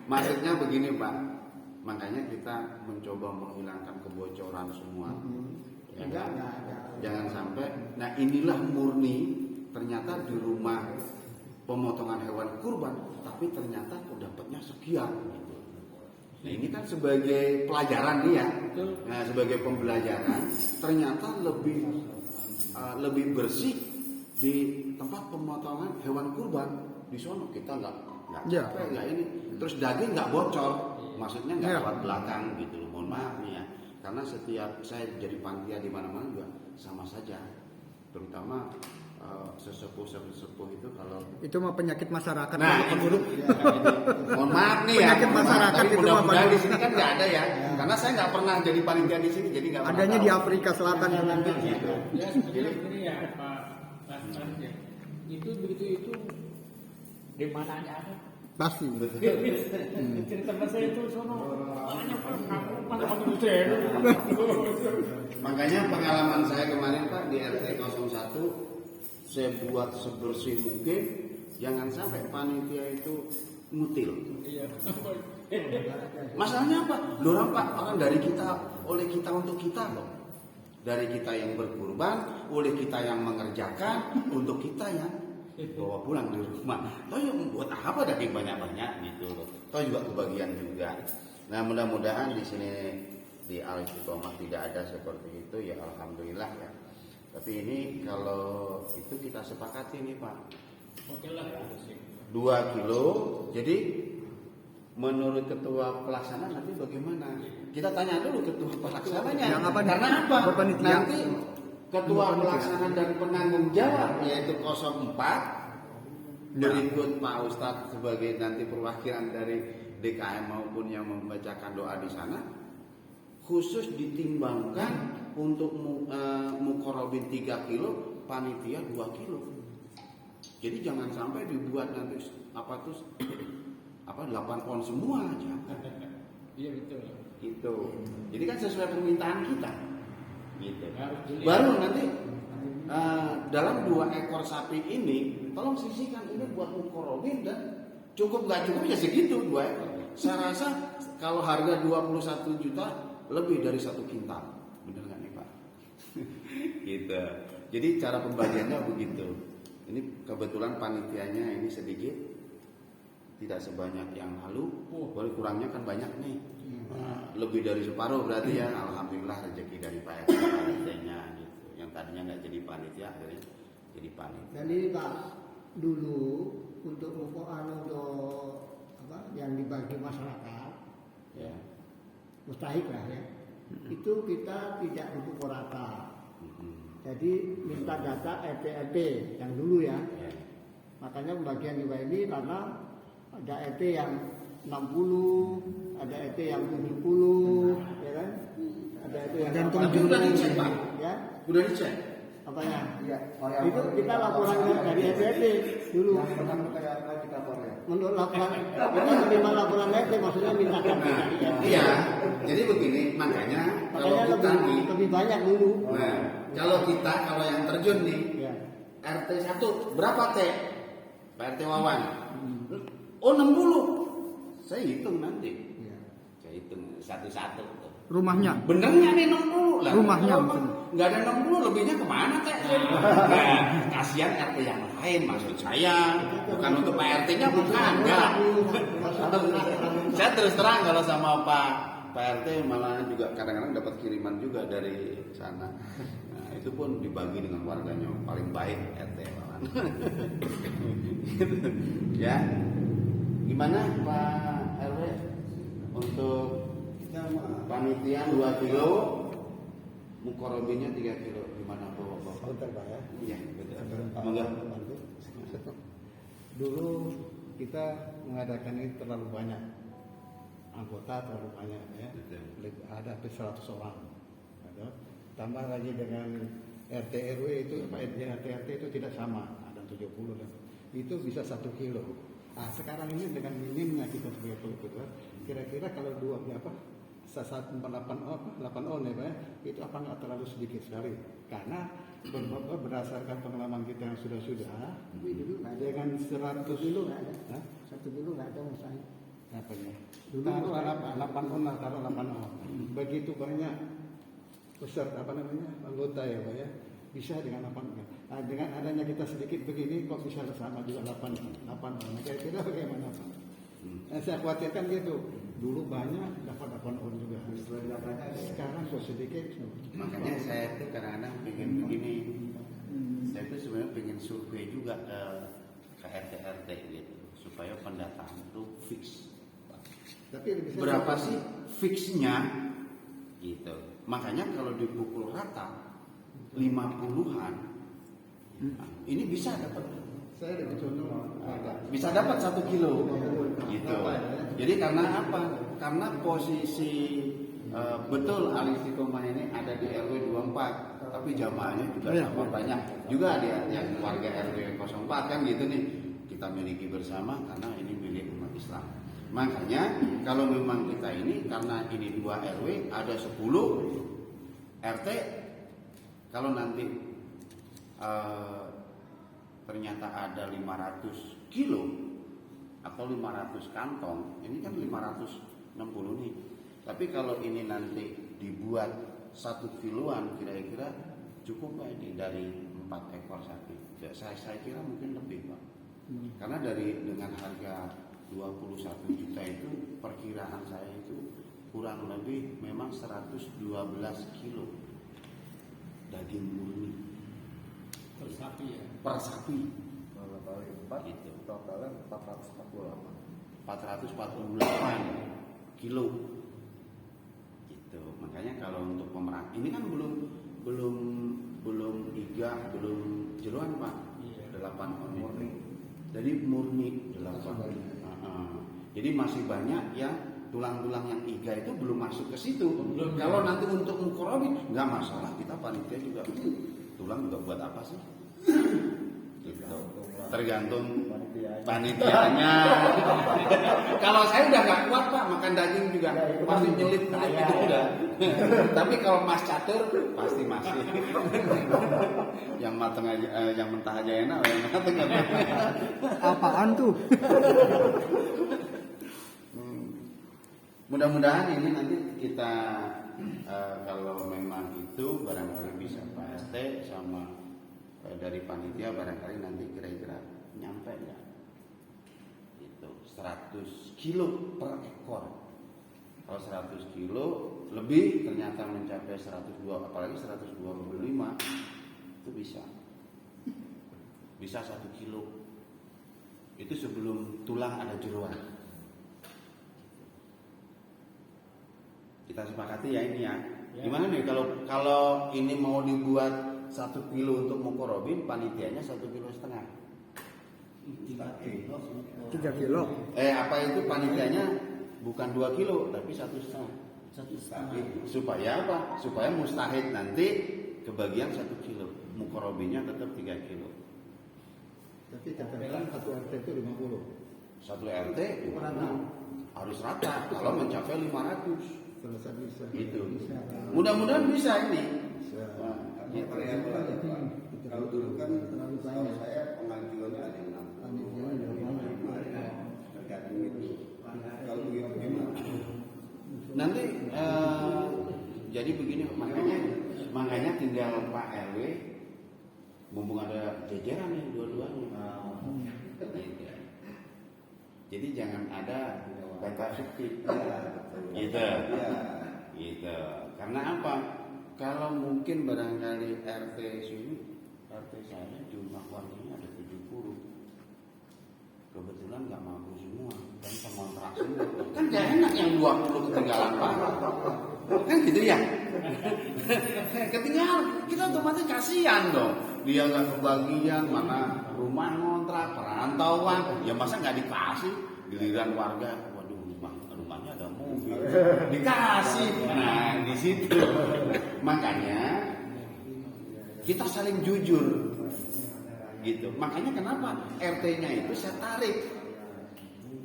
[SPEAKER 2] Maksudnya begini Pak. Makanya kita mencoba menghilangkan kebocoran semua. Ya kan?
[SPEAKER 6] Enggak.
[SPEAKER 2] Jangan sampai. Nah inilah murni ternyata di rumah pemotongan hewan kurban, tapi ternyata dapatnya sekian. Gitu. Nah ini kan sebagai pelajaran nih ya. Nah sebagai pembelajaran ternyata lebih bersih di tempat pemotongan hewan kurban di sono. Kita nggak
[SPEAKER 4] Ya.
[SPEAKER 2] capek, nggak ini. Terus daging nggak bocor, maksudnya nggak
[SPEAKER 4] Ya.
[SPEAKER 2] lewat belakang gitu loh. Mohon maaf nih ya. Karena setiap saya jadi panitia di mana-mana juga sama saja. Terutama sesepuh itu kalau
[SPEAKER 4] Itu mah penyakit masyarakat.
[SPEAKER 2] nah itu mohon maaf nih ya,
[SPEAKER 4] Penyakit masyarakat
[SPEAKER 2] tapi
[SPEAKER 4] itu mah
[SPEAKER 2] mudah-mudahan
[SPEAKER 4] bagus.
[SPEAKER 2] di sini kan nggak ada ya, karena saya nggak pernah jadi panitia di sini, jadi nggak pernah
[SPEAKER 4] Adanya
[SPEAKER 2] tahu.
[SPEAKER 4] di Afrika Selatan yang nanti.
[SPEAKER 3] Ya sebenarnya begini ya Pak Mas ya. Itu begitu itu di mana aja ada.
[SPEAKER 4] Pasti.
[SPEAKER 3] Cerita saya itu sono banyak kamu pada kamu itu.
[SPEAKER 2] Makanya pengalaman saya kemarin Pak di RT 01 saya buat sebersih mungkin, jangan sampai panitia itu ngutil.
[SPEAKER 3] Iya.
[SPEAKER 2] Masalahnya apa? Lurang Pak, orang dari kita, oleh kita untuk kita loh. Dari kita yang berkurban, oleh kita yang mengerjakan, untuk kita yang bawa pulang di rumah. Toh yang buat apa daging banyak-banyak gitu loh. Toh juga kebagian juga. Nah mudah-mudahan di sini di Al Istiqomah tidak ada seperti itu ya, alhamdulillah ya. Tapi ini kalau itu kita sepakati nih Pak.
[SPEAKER 3] Oke lah.
[SPEAKER 2] 2 kilo. Jadi menurut ketua pelaksana nanti bagaimana? Kita tanya dulu ketua pelaksananya.
[SPEAKER 4] Yang apa nih?
[SPEAKER 2] Karena apa?
[SPEAKER 4] Panitia.
[SPEAKER 2] Nanti ketua pelaksana dan penanggung jawab yaitu 04 berikut Pak Ustadz sebagai nanti perwakilan dari DKM maupun yang membacakan doa di sana, khusus ditimbangkan untuk mukorobin 3 kilo, panitia 2 kilo. Jadi jangan sampai dibuat nanti 8 on semua aja.
[SPEAKER 3] Iya betul.
[SPEAKER 2] Gitu. Jadi kan sesuai permintaan kita. Gitu.
[SPEAKER 3] Harus dilihat.
[SPEAKER 2] Baru nanti dalam 2 ekor sapi ini, tolong sisihkan ini buat mukorobin dan cukup nggak cukup ya segitu 2 ekor. Saya rasa kalau harga 21 juta lebih dari 1 kintal, bener nggak nih Pak? Gitu. Jadi cara pembagiannya begitu. Ini kebetulan panitianya ini sedikit, tidak sebanyak yang lalu. Baru kurangnya kan banyak nih. Nah, lebih dari separuh berarti ya. Alhamdulillah rezeki dari Pak RT panitianya gitu. Yang tadinya nggak jadi panitia akhirnya jadi panitia.
[SPEAKER 6] Dan ini Pak, dulu untuk untuk apa yang dibagi masyarakat,
[SPEAKER 2] Ya.
[SPEAKER 6] mustahik lah ya. Itu kita tidak dipukul rata. Jadi minta data RT yang dulu ya.
[SPEAKER 2] Ya.
[SPEAKER 6] Makanya pembagian juga ini karena ada RT yang 60, ada RT yang 70, ya kan? Ada RT yang
[SPEAKER 2] Tapi udah dicek Pak.
[SPEAKER 6] ya.
[SPEAKER 2] Udah dicek.
[SPEAKER 6] Apanya?
[SPEAKER 1] Iya.
[SPEAKER 6] Itu kita laporan dari RT.
[SPEAKER 4] dulu.
[SPEAKER 1] Yang pernah kita Korea.
[SPEAKER 4] Menurut laporan, ini menerima laporan RT maksudnya mintakan.
[SPEAKER 2] Iya, jadi begini, makanya kalau
[SPEAKER 4] Makanya
[SPEAKER 2] kita nih,
[SPEAKER 4] lebih banyak dulu.
[SPEAKER 2] nah, kalau yang terjun nih,
[SPEAKER 4] Ya.
[SPEAKER 2] RT 1 berapa T? Pak RT Wawan. Oh 60. Saya hitung nanti. Saya hitung satu-satu.
[SPEAKER 1] Rumahnya.
[SPEAKER 2] Benernya nih 60 lah.
[SPEAKER 1] Rumahnya
[SPEAKER 2] Kalau
[SPEAKER 1] mungkin.
[SPEAKER 2] nggak ada 60, lebihnya kemana Teh? Nah, kasihan RT yang lain maksud saya. Bukan untuk Pak RT-nya, bukan. Enggak. Saya terus terang kalau sama Pak RT malah juga kadang-kadang dapat kiriman juga dari sana. Nah, itu pun dibagi dengan warganya paling baik RT malah. Ya. Gimana Pak RW untuk panitia 2 kilo, mukorobinya 3 kilo, gimana Bapak?
[SPEAKER 1] Bentar Pak ya.
[SPEAKER 2] Iya, betul.
[SPEAKER 1] Monggo. Dulu kita mengadakan ini terlalu banyak, anggota terlalu banyak ya.
[SPEAKER 2] Betul.
[SPEAKER 1] Ada hampir 100 orang. Gitu. Tambah lagi dengan RT RW itu, RT itu tidak sama, ada 70 dan itu bisa 1 kilo. Nah, sekarang ini dengan minimnya kita sebagai pengikut, kira-kira kalau 8 on ya Pak, itu apa nggak terlalu sedikit sekali? Karena berdasarkan pengalaman kita yang sudah dengan 100 kilo nggak ada,
[SPEAKER 4] 1 kilo nggak ada misalnya.
[SPEAKER 1] apa ya? Taruh 8 on lah, taruh 8 on. Begitu banyak peserta anggota ya Pak ya, bisa dengan 8 on. Nah, dengan adanya kita sedikit begini kok bisa sama juga 8 on. Kira-kira bagaimana Pak? Nah, saya khawatirkan gitu. Dulu banyak dapat 8 on juga. Sekarang kok sedikit.
[SPEAKER 2] Makanya saya tuh kadang-kadang pengen begini. Saya tuh sebenarnya pengen survei juga ke RT gitu, supaya pendataan itu fix.
[SPEAKER 1] Tapi
[SPEAKER 2] Berapa sih fixnya gitu. Makanya kalau dipukul rata 50-an, ini bisa dapat.
[SPEAKER 1] saya ada contoh
[SPEAKER 2] Bisa dapat 1 kilo gitu. Jadi karena apa? Karena posisi betul Ali Istiqomah ini ada di RW 24, tapi jamaahnya juga sama banyak. Juga ada yang warga RW 04 kan gitu nih. Kita miliki bersama karena ini milik umat Islam. Makanya kalau memang kita ini karena ini 2 RW ada 10 RT, kalau nanti ternyata ada 500 kilo atau 500 kantong, ini kan 560 nih. Tapi kalau ini nanti dibuat 1 kiloan, kira-kira cukup Pak ini dari 4 ekor sapi? Saya kira mungkin lebih Pak. Karena dengan harga 21 juta itu perkiraan saya itu kurang lebih memang 112 kilo daging murni
[SPEAKER 3] Per sapi ya.
[SPEAKER 2] per sapi.
[SPEAKER 1] kalau kali 4
[SPEAKER 2] Gitu.
[SPEAKER 1] totalnya 448.
[SPEAKER 2] 448 kilo gitu. Makanya kalau untuk pemeran ini kan belum iga, belum jeroan Pak.
[SPEAKER 3] Iya.
[SPEAKER 2] 8 on murni. Jadi murni 8. Jadi masih banyak yang tulang-tulang yang iga itu belum masuk ke situ. Kalau nanti untuk mukorobi nggak masalah, kita panitia juga tulang juga buat apa sih? Gitu. Tergantung panitianya. Kalau saya udah nggak kuat Pak makan daging juga pasti nyelip itu udah. Tapi kalau Mas Catur pasti masih. Yang matang aja, yang mentah aja enak, yang matang nggak enak.
[SPEAKER 1] Apaan tuh?
[SPEAKER 2] Mudah-mudahan ini nanti kita kalau memang itu barangkali bisa Pak RT sama dari panitia barangkali nanti kira-kira nyampe ya itu 100 kilo per ekor. Kalau 100 kilo lebih ternyata mencapai 102, apalagi 125 itu bisa 1 kilo. Itu sebelum tulang ada jeroan. Kita sepakati ya ini ya. Gimana nih kalau ini mau dibuat 1 kilo untuk mukorobin, panitianya 1,5 kilo.
[SPEAKER 1] 3 kilo.
[SPEAKER 2] Apa itu panitianya bukan 2 kilo tapi 1,5. Supaya apa? Supaya mustahid nanti kebagian 1 kilo, mukorobinnya tetap 3 kilo.
[SPEAKER 1] Tapi catatan satu RT itu 50.
[SPEAKER 2] Satu RT harus rata kalau mencapai 500.
[SPEAKER 1] Kalau saya bisa.
[SPEAKER 2] Gitu. Mudah-mudahan bisa ini.
[SPEAKER 7] Nah, variabel aja Pak. Kalau dulu kan setahu saya pengajuannya ada yang 60, tergantung itu. Kalau begitu gimana?
[SPEAKER 2] Nanti jadi begini, makanya tinggal Pak RW, mumpung ada jajaran nih dua-duanya. Gitu. Jadi jangan ada data fiktif, gitu. Gitu. Karena apa? Kalau mungkin barangkali RT saya jumlah warganya ada 70. Kebetulan nggak mampu semua dan pengontrak semua. Kan gak enak yang 20 ketinggalan Pak. Kan gitu ya. Ketinggalan, kita otomatis kasihan dong. Dia nggak kebagian, mana rumah ngontrak, perantauan, ya masa nggak dikasih. Giliran warga, waduh rumahnya ada mobil, dikasih. Nah di situ, makanya kita saling jujur. Gitu. Makanya kenapa RT-nya itu saya tarik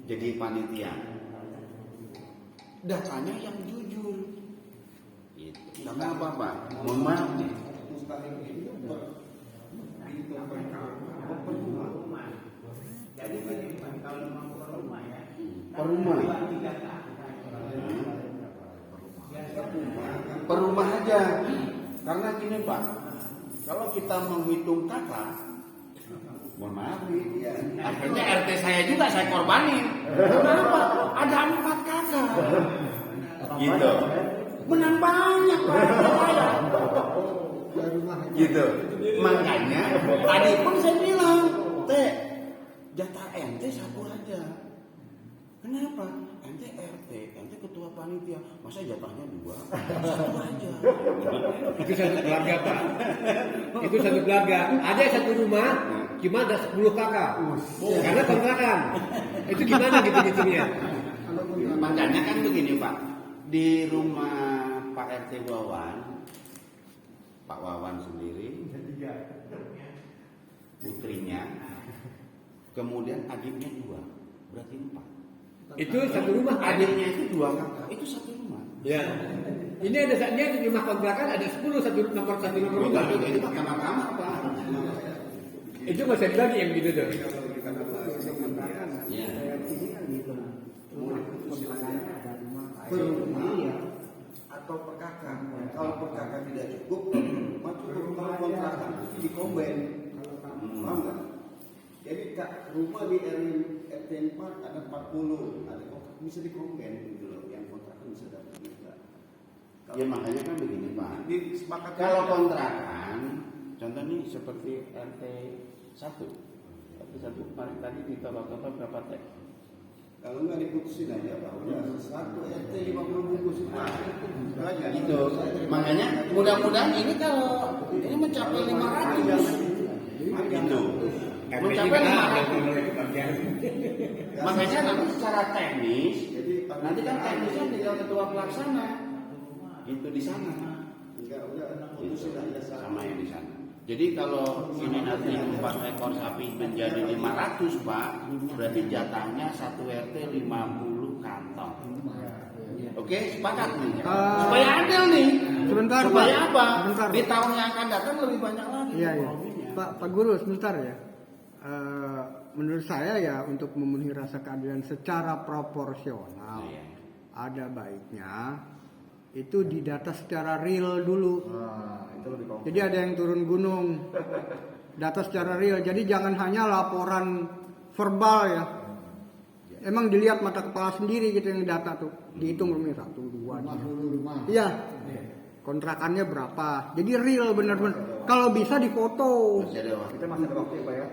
[SPEAKER 2] jadi panitia. Datanya yang jujur. Gitu. Karena apa Pak? Mohon maaf nih.
[SPEAKER 7] Mustahil itu
[SPEAKER 6] Jadi kalau mau ke rumah ya.
[SPEAKER 2] Per rumah. Per rumah aja. Karena gini Pak, kalau kita menghitung kakak, mohon maaf nih, akhirnya RT saya juga saya korbanin. Kenapa? Ada 4 kakak. Gitu. Menang banyak Pak. Gitu. Makanya tadi pun saya bilang, Teh, jatah ente 1 aja. Kenapa? Ente RT, ente ketua panitia, masa jatahnya 2? 1 aja.
[SPEAKER 8] Itu satu keluarga Pak. Itu satu keluarga. Ada satu rumah, cuma ada 10 kakak. Karena kontrakan. Itu gimana gitu-gitunya?
[SPEAKER 2] Makanya kan begini Pak, di rumah Pak RT Wawan, Pak Wawan sendiri, putrinya, kemudian adiknya 2, berarti 4.
[SPEAKER 8] Itu satu rumah.
[SPEAKER 2] Adiknya itu 2 kakak, itu satu rumah.
[SPEAKER 8] Ya. Ini ada saatnya di rumah kontrakan ada 10 satu nomor rumah.
[SPEAKER 2] Itu Pak kamar-kamar Pak.
[SPEAKER 8] Itu nggak usah dibagi yang gitu tuh.
[SPEAKER 2] Ya.
[SPEAKER 7] per rumah atau per kakak. Kalau per kakak tidak cukup, maka cukup kalau kontrakan itu dikomben. Paham nggak? Jadi rumah di RT 4 ada 40, ada bisa dikomben gitu loh, yang kontrakan bisa dapat juga.
[SPEAKER 2] Ya makanya kan begini Pak.
[SPEAKER 7] Disepakati
[SPEAKER 2] Kalau kontrakan, contoh nih seperti RT 1. RT 1 kemarin tadi di total berapa teh?
[SPEAKER 7] kalau nggak diputusin aja Pak, udah satu RT 50 bungkus itu aja.
[SPEAKER 2] Gitu. Makanya mudah-mudahan ini kalau ini mencapai 500. Gitu. Mencapai 500. Makanya nanti secara teknis, nanti kan teknisnya tinggal ketua pelaksana. Itu di sana.
[SPEAKER 7] Enggak, udah putusin aja
[SPEAKER 2] Sama yang di sana. Jadi kalau ini nanti 4 ekor sapi menjadi 500 Pak, berarti jatahnya 1 RT 50 kantong. Oke, sepakat nih. Supaya adil nih.
[SPEAKER 1] Sebentar,
[SPEAKER 2] Supaya
[SPEAKER 1] Pak.
[SPEAKER 2] apa?
[SPEAKER 1] Sebentar,
[SPEAKER 2] Di
[SPEAKER 1] Pak.
[SPEAKER 2] tahun yang akan datang lebih banyak lagi.
[SPEAKER 1] Iya, iya.
[SPEAKER 2] ekonominya.
[SPEAKER 1] Pak Guru, sebentar ya. Menurut saya ya untuk memenuhi rasa keadilan secara proporsional,
[SPEAKER 2] Iya.
[SPEAKER 1] ada baiknya itu didata secara real dulu. Jadi ada yang turun gunung, data secara real. Jadi jangan hanya laporan verbal ya. Emang dilihat mata kepala sendiri gitu yang data tuh, dihitung rumahnya 1, 2, 3. Iya. Kontrakannya berapa? Jadi real benar-benar. Kalau bisa difoto.
[SPEAKER 2] Kita masih ada waktu Pak ya.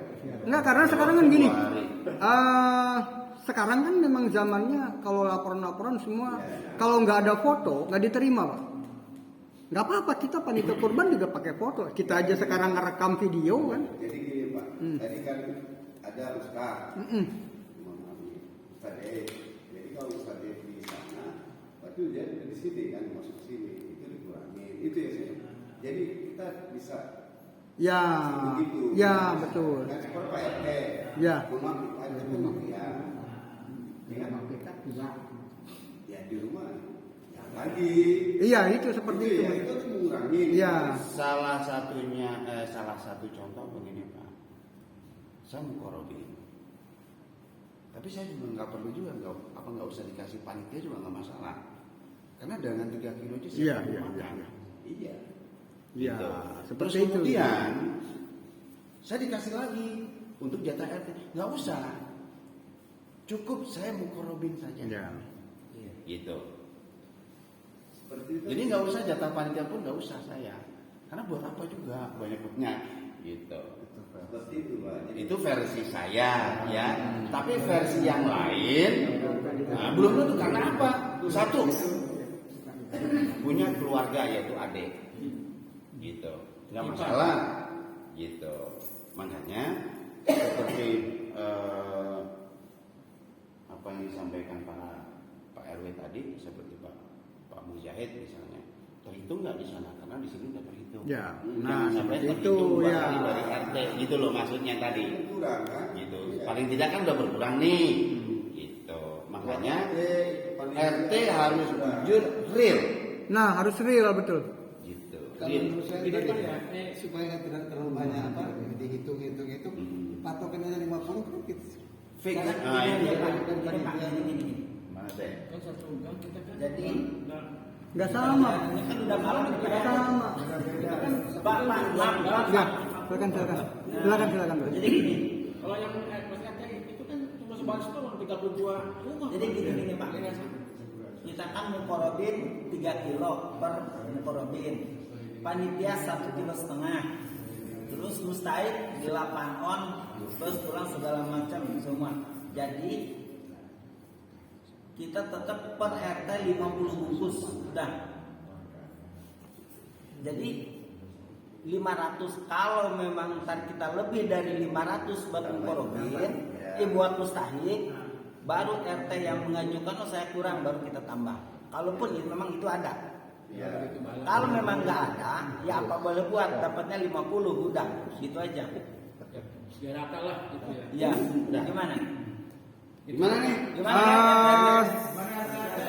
[SPEAKER 1] Enggak, karena sekarang kan gini. Sekarang kan memang zamannya kalau laporan-laporan semua kalau nggak ada foto nggak diterima Pak. Nggak apa-apa, kita panitia kurban juga pakai foto. Kita aja sekarang ngerekam video kan.
[SPEAKER 7] Jadi gini Pak, tadi kan ada Ustaz. Ustaz jadi kalau Ustaz di sana, waktu dia di sini kan masuk sini, itu dikurangi. Itu ya sih. Jadi kita bisa
[SPEAKER 1] Ya,
[SPEAKER 7] Begitu.
[SPEAKER 1] ya betul.
[SPEAKER 7] Dan seperti Pak RT.
[SPEAKER 1] Ya.
[SPEAKER 7] Rumah Pak RT pemakaian. Dengan kita juga. Ya di rumah. Ya lagi.
[SPEAKER 1] Iya itu seperti itu.
[SPEAKER 7] Ya, itu tuh mengurangi.
[SPEAKER 1] Iya.
[SPEAKER 2] Salah satu contoh begini Pak. Saya mukorobin. Tapi saya juga nggak perlu juga nggak usah dikasih panitia juga nggak masalah. Karena dengan 3 kilo aja
[SPEAKER 1] Iya,
[SPEAKER 2] saya
[SPEAKER 1] iya,
[SPEAKER 2] makan.
[SPEAKER 1] iya.
[SPEAKER 2] Iya.
[SPEAKER 1] Iya,
[SPEAKER 2] Gitu.
[SPEAKER 1] seperti
[SPEAKER 2] Terus
[SPEAKER 1] itu.
[SPEAKER 2] kemudian saya dikasih lagi untuk jatah RT. Nggak usah. Cukup saya mukorobin saja.
[SPEAKER 1] Ya.
[SPEAKER 2] Gitu.
[SPEAKER 7] Seperti itu.
[SPEAKER 2] Jadi nggak usah jatah panitia pun nggak usah saya. Karena buat apa juga banyaknya gitu.
[SPEAKER 7] Seperti itu Pak. Jadi
[SPEAKER 2] Itu versi saya ya. Tapi versi yang lain belum tentu. Karena apa? Satu, punya keluarga yaitu adik, gitu. Nggak masalah, gitu. Makanya seperti apa yang disampaikan Pak RW tadi, seperti Pak Mujahid misalnya, terhitung nggak di sana? Karena di sini nggak terhitung.
[SPEAKER 1] Ya,
[SPEAKER 2] Jangan
[SPEAKER 1] nah
[SPEAKER 2] sampai
[SPEAKER 1] seperti itu
[SPEAKER 2] terhitung 2
[SPEAKER 1] ya.
[SPEAKER 2] kali dari RT, gitu loh maksudnya tadi.
[SPEAKER 7] kurang kan?
[SPEAKER 2] Gitu. Paling tidak kan udah berkurang nih. Gitu. Makanya RT harus jujur real.
[SPEAKER 1] Nah harus real betul.
[SPEAKER 2] Gitu.
[SPEAKER 6] Kalau
[SPEAKER 2] Real.
[SPEAKER 6] menurut saya
[SPEAKER 3] Ini
[SPEAKER 6] tadi
[SPEAKER 3] kan
[SPEAKER 6] ya, supaya tidak terlalu banyak apa dihitung itu patokannya 50 kan gitu.
[SPEAKER 2] Fix.
[SPEAKER 5] Karena
[SPEAKER 2] Nah, itu
[SPEAKER 5] Pak, ini.
[SPEAKER 2] mana deh?
[SPEAKER 3] Kan satu gang kita kan.
[SPEAKER 5] Jadi
[SPEAKER 1] Nggak sama.
[SPEAKER 5] ini kan udah malam kita
[SPEAKER 1] Nggak sama.
[SPEAKER 5] Pak, maaf.
[SPEAKER 1] Ya, silakan.
[SPEAKER 5] Jadi gini,
[SPEAKER 3] Kalau yang Mas RT itu kan cuma sebatas doang 32 rumah.
[SPEAKER 5] Jadi gini Pak, kita kan mukorobin 3 kilo per mukorobin, panitia 1,5 kilo, terus mustahik 8 on, terus pulang segala macam semua. Jadi kita tetap per RT 50 bungkus, udah. Jadi 500, kalau memang ntar kita lebih dari 500 buat mukorobin, buat mustahik, baru RT yang mengajukan saya kurang baru kita tambah. Kalaupun memang itu ada. Kalau memang nggak ada, ya apa boleh buat, dapatnya 50 udah, gitu aja.
[SPEAKER 3] Biar rata lah gitu ya.
[SPEAKER 5] Iya, gimana?
[SPEAKER 2] Gimana nih?
[SPEAKER 1] Ah,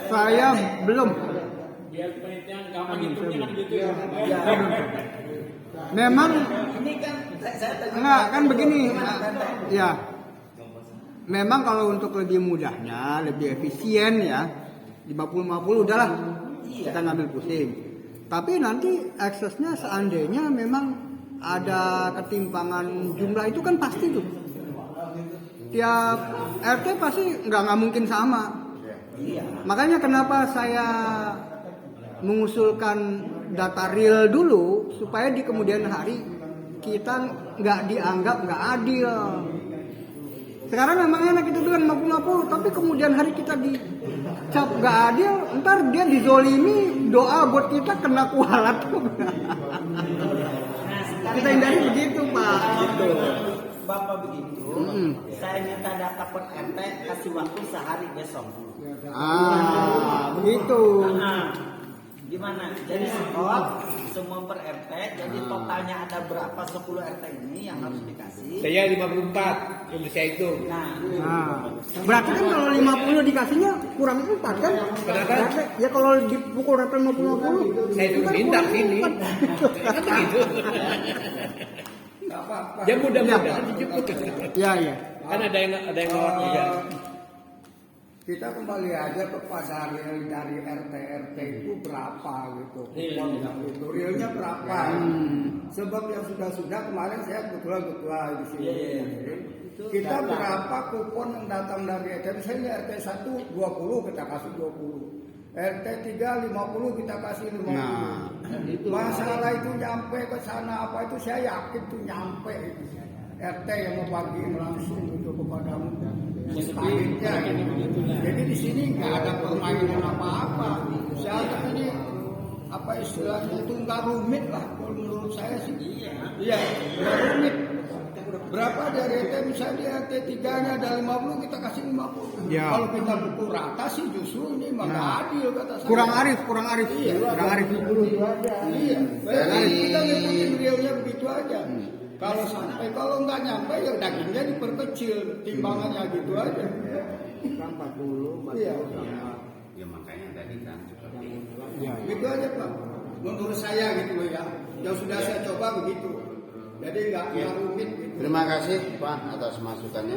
[SPEAKER 1] saya belum.
[SPEAKER 3] Biar panitia gampang hitungnya kan gitu ya.
[SPEAKER 5] Ya.
[SPEAKER 1] Memang
[SPEAKER 5] Ini kan saya tanya.
[SPEAKER 1] enggak kan begini.
[SPEAKER 5] Gimana, Tante?
[SPEAKER 1] Ya. Memang kalau untuk lebih mudahnya, lebih efisien ya 50-50 udahlah.
[SPEAKER 5] Iya.
[SPEAKER 1] Kita ngambil pusing. Tapi nanti aksesnya seandainya memang ada ketimpangan jumlah itu kan pasti tuh. Tiap RT pasti nggak mungkin sama.
[SPEAKER 5] Iya.
[SPEAKER 1] Makanya kenapa saya mengusulkan data real dulu supaya di kemudian hari kita nggak dianggap nggak adil. Sekarang memang enak itu dengan 50-50, tapi kemudian hari kita dicap nggak adil, ntar dia dizolimi, doa buat kita kena kualat. Kita hindari begitu Pak.
[SPEAKER 5] Gitu. Bapak begitu, saya minta data per RT, kasih waktu sehari besok.
[SPEAKER 1] Begitu.
[SPEAKER 5] Nah, gimana? Jadi semua per RT, jadi totalnya ada berapa 10 RT ini yang harus dikasih.
[SPEAKER 8] Saya 54 yang bisa hitung.
[SPEAKER 5] Nah,
[SPEAKER 1] Berarti kan kalau 50 dikasihnya kurang 4 kan?
[SPEAKER 8] Kenapa?
[SPEAKER 1] Ya kalau dipukul rata 50-50
[SPEAKER 8] Saya suruh minta sini. Kan begitu. Ya mudah-mudahan cukup.
[SPEAKER 1] Ya ya.
[SPEAKER 8] Kan ada yang nolak juga.
[SPEAKER 1] Kita kembali aja kepada real dari RT itu berapa gitu.
[SPEAKER 3] Realnya.
[SPEAKER 1] Itu realnya berapa? Sebab yang sudah kemarin saya kebetulan di sini. Kita berapa kupon yang datang dari RT? Misalnya RT 1 20 kita kasih 20. RT 3 50 kita kasih 50. Masalah itu nyampe ke sana apa itu saya yakin tuh nyampe itu. RT yang mau bagiin langsung itu kepadamu. Jadi di sini nggak ada permainan apa-apa. Saya ini apa istilahnya itu nggak rumit lah kalau menurut saya sih. Iya, nggak rumit. Berapa dari RT misalnya RT 3-nya ada 50 kita kasih 50.
[SPEAKER 8] Ya.
[SPEAKER 1] Kalau kita pukul rata sih justru ini mah nggak adil kata saya.
[SPEAKER 8] Kurang arif.
[SPEAKER 1] Iya.
[SPEAKER 8] Kurang arif.
[SPEAKER 1] Iya. Bayangin kita ngikutin realnya begitu aja. Kalau nggak nyampe ya dagingnya diperkecil, timbangannya gitu aja.
[SPEAKER 4] 40.
[SPEAKER 1] Iya.
[SPEAKER 2] Ya makanya tadi kan seperti
[SPEAKER 1] Gitu aja Pak. Menurut saya gitu ya. Yang sudah saya coba begitu. Jadi nggak rumit. Gitu.
[SPEAKER 2] Terima kasih Pak atas masukannya.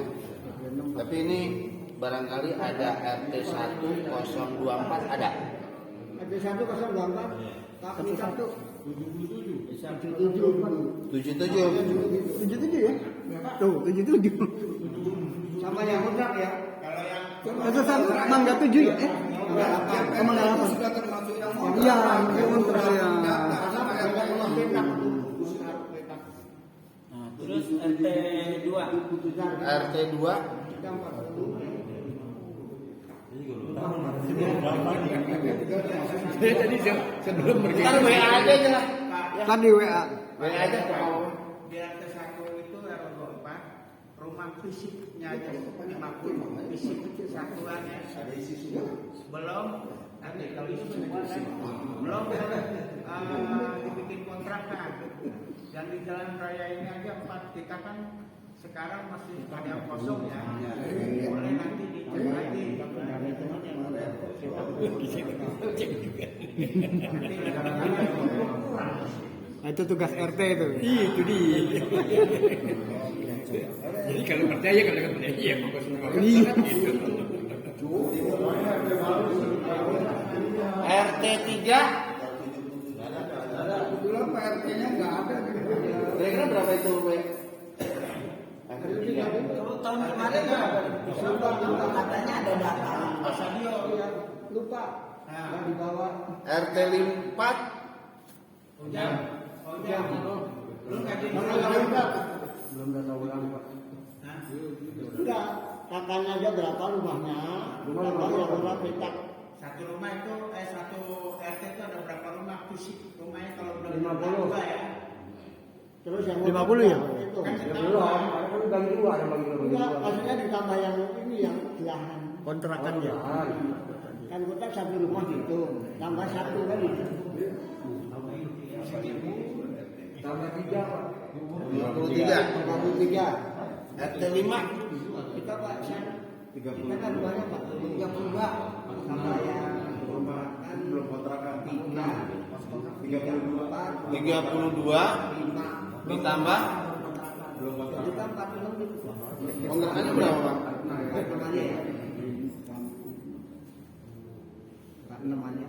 [SPEAKER 2] Tapi ini barangkali ada RT 1024 ada.
[SPEAKER 4] RT 1024. Tapi
[SPEAKER 2] 77.
[SPEAKER 4] ya? Tuh, 77. Sama yang kontrak ya. Itu sama Mangga 7 ya? Mangga 8.
[SPEAKER 1] Sudah termasuk yang mau.
[SPEAKER 4] Iya, kontrak ya.
[SPEAKER 5] Nah, terus RT 2.
[SPEAKER 2] RT 2
[SPEAKER 8] Jadi sebelum
[SPEAKER 2] Ntar WA aja lah.
[SPEAKER 4] Tadi WA.
[SPEAKER 2] WA aja ke bawah.
[SPEAKER 6] Di RT 1 itu RW 4 rumah fisiknya aja 50 fisik satuannya belum nanti kalau itu belum dibikin kontrakan yang di jalan raya ini aja 4 kita kan sekarang masih ada yang kosong ya boleh nanti dicek lagi
[SPEAKER 4] Itu tugas RT itu.
[SPEAKER 8] itu dia. Jadi kalau percaya iya bagus semua.
[SPEAKER 2] RT 3
[SPEAKER 1] Kebetulan Pak RT-nya nggak ada.
[SPEAKER 2] kira-kira berapa itu W?
[SPEAKER 5] Kalau tahun kemarin katanya ada data.
[SPEAKER 4] Lupa. Yang di bawah.
[SPEAKER 2] RT 4
[SPEAKER 1] Belum data ulang Pak.
[SPEAKER 4] Enggak. Kakaknya aja berapa rumahnya? Rumah petak.
[SPEAKER 6] satu rumah itu satu RT itu ada berapa rumah fisik rumahnya kalau udah
[SPEAKER 4] 50.
[SPEAKER 6] 52 ya
[SPEAKER 4] Terus yang
[SPEAKER 8] 50 ya?
[SPEAKER 4] Itu.
[SPEAKER 6] kan
[SPEAKER 1] Belum, kan bagi dua yang bagi dua.
[SPEAKER 4] Enggak, maksudnya ditambah yang ini yang belahan.
[SPEAKER 8] Kontrakan ya.
[SPEAKER 4] Kan kotak satu rumah gitu. Tambah satu kan gitu.
[SPEAKER 1] Tambah 3 Pak.
[SPEAKER 2] 53
[SPEAKER 4] 53.
[SPEAKER 2] RT 5
[SPEAKER 4] Kita Pak, kita kan banyak Pak. 32 sama yang belum kontrakan
[SPEAKER 2] 32 ditambah
[SPEAKER 4] kita 46 gitu.
[SPEAKER 2] kontrakannya berapa Pak?
[SPEAKER 4] Namanya ya. 46 aja.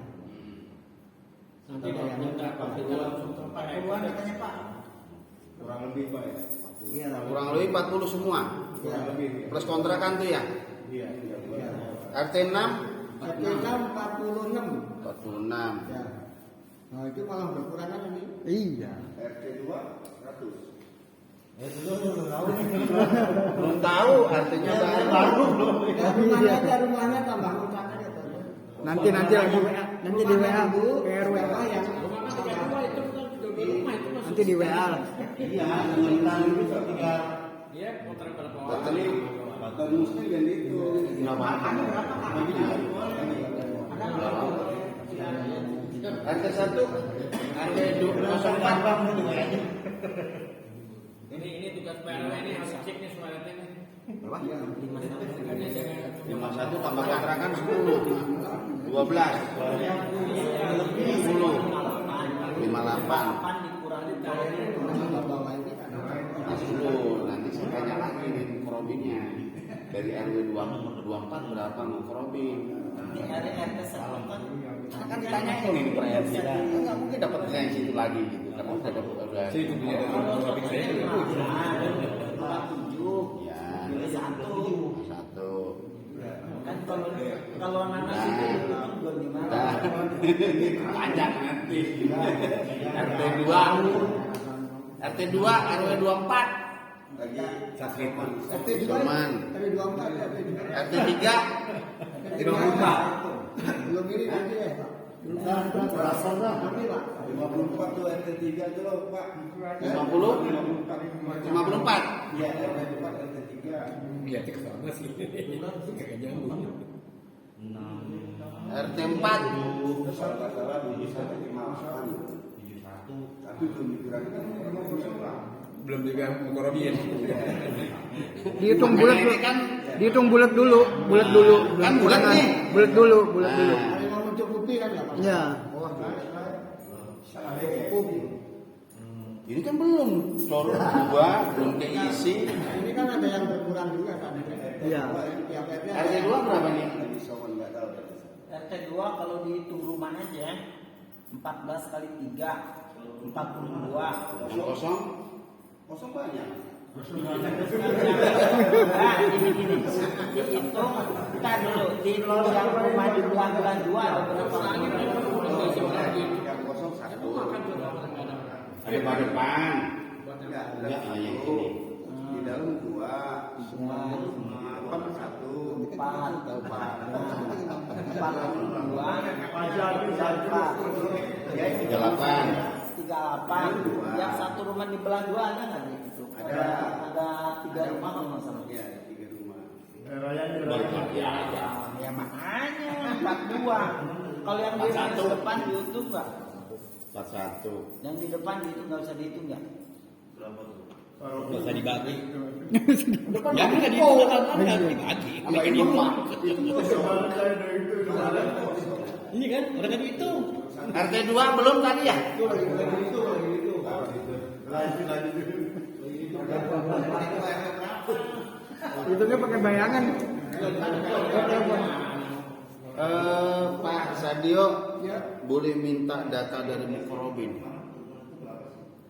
[SPEAKER 3] Nanti kalau minta kita langsung
[SPEAKER 6] Puluhan katanya Pak
[SPEAKER 4] Iya lah.
[SPEAKER 2] Kurang lebih 40 semua plus kontrakan tuh ya? RT 6
[SPEAKER 4] RT 46.
[SPEAKER 2] 46
[SPEAKER 4] Ya. Nah itu malah berkurangan ini.
[SPEAKER 8] Iya.
[SPEAKER 2] belum tahu artinya
[SPEAKER 4] Rumahnya tambah kontrakan ya Pak.
[SPEAKER 8] Nanti lagi nanti di WA Bu, ke RW.
[SPEAKER 4] Yang
[SPEAKER 8] Nanti di WA.
[SPEAKER 3] Iya, kontrak berapa
[SPEAKER 2] Tadi RT 1 RT 04
[SPEAKER 3] Ini tugas PRW ini harus cek nih semua RT nih.
[SPEAKER 2] berapa?
[SPEAKER 3] Makanya jangan
[SPEAKER 2] 51 tambah kontrakan 10 12 10 58
[SPEAKER 5] Dikurangi
[SPEAKER 2] 10 nanti saya tanya lagi nih mukrobinnya dari RW 24 berapa mukrobin
[SPEAKER 5] di RT 1
[SPEAKER 2] kan ditanyain ini per RT nggak mungkin dapat yang situ lagi gitu karena udah dapat udah itu punya dari mukrobin saya itu ya satu
[SPEAKER 5] kan kalau nanas itu belum gimana.
[SPEAKER 2] nah ini panjang nanti RT 2 RT 2 RW 24
[SPEAKER 4] RT
[SPEAKER 2] Cuman
[SPEAKER 4] RT 24 ya.
[SPEAKER 2] RT 3
[SPEAKER 4] Belum ini nanti ya. Berapa lah? Tapi Pak.
[SPEAKER 7] 54 tuh RT 3 itu loh Pak.
[SPEAKER 2] 50? 54.
[SPEAKER 7] Iya RT 4 RT 3.
[SPEAKER 8] Iya, itu sama sih. Kagak nyambung.
[SPEAKER 2] RT 4.
[SPEAKER 7] Kalau nggak salah 71 58. Tapi belum dikurangi.
[SPEAKER 8] Belum juga mukorobin.
[SPEAKER 1] Dihitung bulat dulu. Dihitung bulat dulu, bulat dulu.
[SPEAKER 2] Kan bulat nih.
[SPEAKER 1] Bulat dulu, bulat dulu.
[SPEAKER 4] Ada yang mencukupi kan ya Pak?
[SPEAKER 1] Ya.
[SPEAKER 2] Ini kan belum telur 2 belum keisi.
[SPEAKER 4] Ini kan ada yang berkurang juga kan?
[SPEAKER 1] Iya.
[SPEAKER 4] Tiap RT
[SPEAKER 2] RT 2 berapa nih?
[SPEAKER 7] Nggak tahu.
[SPEAKER 5] RT 2 kalau dihitung rumah aja 14 kali 3 42.
[SPEAKER 2] Yang kosong?
[SPEAKER 7] Kosong banyak.
[SPEAKER 5] Nah, ini dihitung kita dulu di yang rumah di belah-belah 2 ada berapa lagi?
[SPEAKER 7] Yang kosong 1.
[SPEAKER 2] Ada pada depan.
[SPEAKER 7] Enggak,
[SPEAKER 2] Enggak, yang ini.
[SPEAKER 7] di dalam 2, semua 1.
[SPEAKER 5] 38. Yang satu rumah di belah 2 ada nggak nih? Itu ada 3 rumah kalau nggak salah.
[SPEAKER 7] Iya, 3 rumah.
[SPEAKER 5] Ya makanya 42. Kalau yang di depan dihitung nggak?
[SPEAKER 2] 41.
[SPEAKER 5] Yang di depan dihitung nggak usah dihitung nggak?
[SPEAKER 8] Nggak usah dibagi. Ya nggak dihitung apa-apa, dibagi. Makin rumah. Ini kan orang nggak dihitung.
[SPEAKER 2] RT 2 belum tadi ya?
[SPEAKER 1] Hitungnya pakai bayangan.
[SPEAKER 2] Pak Sadio, boleh minta data dari Mukorobin.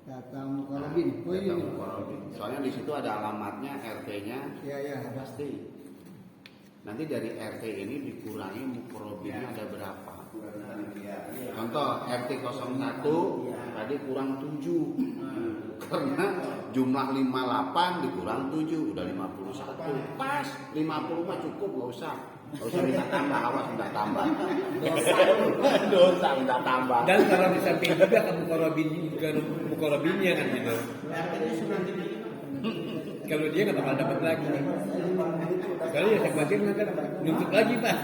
[SPEAKER 4] Data Mukorobin. Oh
[SPEAKER 2] Data
[SPEAKER 4] iya.
[SPEAKER 2] Mukorobin. Soalnya di situ ada alamatnya, RT-nya,
[SPEAKER 4] Iya iya.
[SPEAKER 2] pasti. Nanti dari RT ini dikurangi Mukorobinnya ada berapa? Contoh RT 01 tadi kurang 7 karena jumlah 58 dikurang 7 udah 51 pas 50 mah cukup nggak usah minta tambah, awas minta tambah dosa minta tambah.
[SPEAKER 8] Dan kalau di samping juga ke mukorobinnya kan gitu. Kalau dia nggak bakal dapat lagi. Kalau ya saya khawatir nanti nuntut lagi Pak.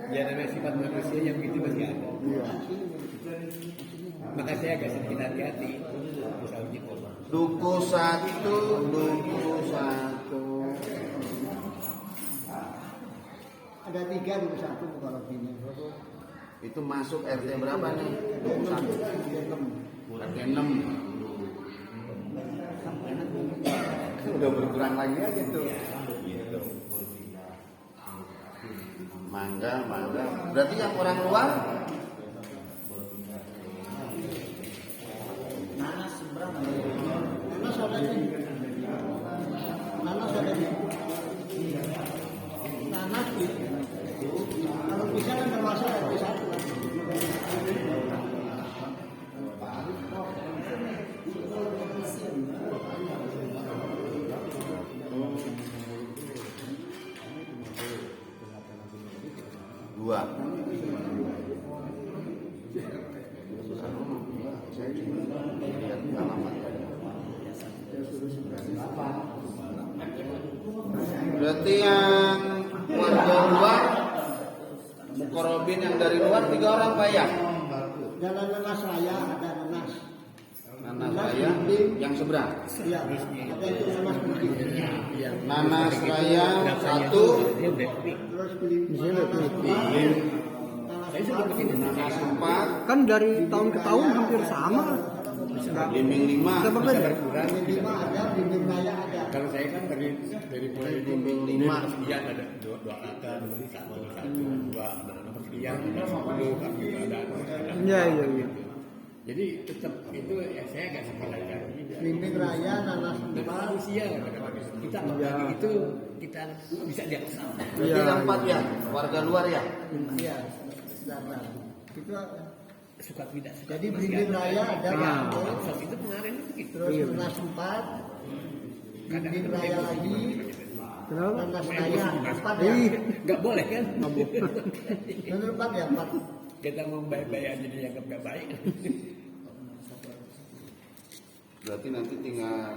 [SPEAKER 8] Ya namanya sifat manusia yang begitu masih ada. Maka saya agak sedikit hati-hati. Misalnya
[SPEAKER 2] Duku 1
[SPEAKER 4] Ada 3 di 1 Mukorobinnya.
[SPEAKER 2] itu masuk RT berapa nih? Duku 1 RT 6 udah berkurang lagi aja tuh. Gitu. Mangga. Berarti yang orang luar
[SPEAKER 5] Nanas seberapa?
[SPEAKER 4] Nanas ada nih. Nanas kalau bisa kan termasuk RT 1.
[SPEAKER 2] dua. Berarti yang warga luar Mukorobin yang dari luar 3 orang Pak ya?
[SPEAKER 4] Jalan Nanas Raya ada Nanas.
[SPEAKER 2] Nanas Raya yang seberang.
[SPEAKER 4] Iya. Ada itu Nanas Putih.
[SPEAKER 2] Nanas Raya 1,
[SPEAKER 4] Terus beli
[SPEAKER 2] Nanas 4,
[SPEAKER 1] Kan dari tahun ke tahun hampir sama.
[SPEAKER 2] Bimbing 5.
[SPEAKER 1] Bisa berbeda.
[SPEAKER 4] Bimbing 5 ada, bimbing raya ada.
[SPEAKER 8] kalau saya kan dari mulai
[SPEAKER 2] Bimbing 5.
[SPEAKER 8] sekian ada dua kata, nomor 1, 2, nomor sekian, nomor 10, kan gitu ada.
[SPEAKER 1] Iya.
[SPEAKER 8] Jadi tetap itu ya saya agak sedikit hati-hati.
[SPEAKER 4] Bimbing raya Nanas
[SPEAKER 8] Dan manusia kita itu kita bisa diatas.
[SPEAKER 2] Berarti yang 4 ya, warga luar ya?
[SPEAKER 4] Iya. Standar. Itu
[SPEAKER 8] Suka tidak suka.
[SPEAKER 4] jadi bimbing raya ada.
[SPEAKER 8] Soal itu kemarin itu gitu.
[SPEAKER 4] Terus Nanas 4, bimbing raya lagi, Kenapa? Saya 4 ya.
[SPEAKER 8] Nggak boleh kan?
[SPEAKER 4] Menurut 4 ya 4.
[SPEAKER 8] Kita mau baik-baik aja dianggap nggak baik.
[SPEAKER 2] Berarti nanti tinggal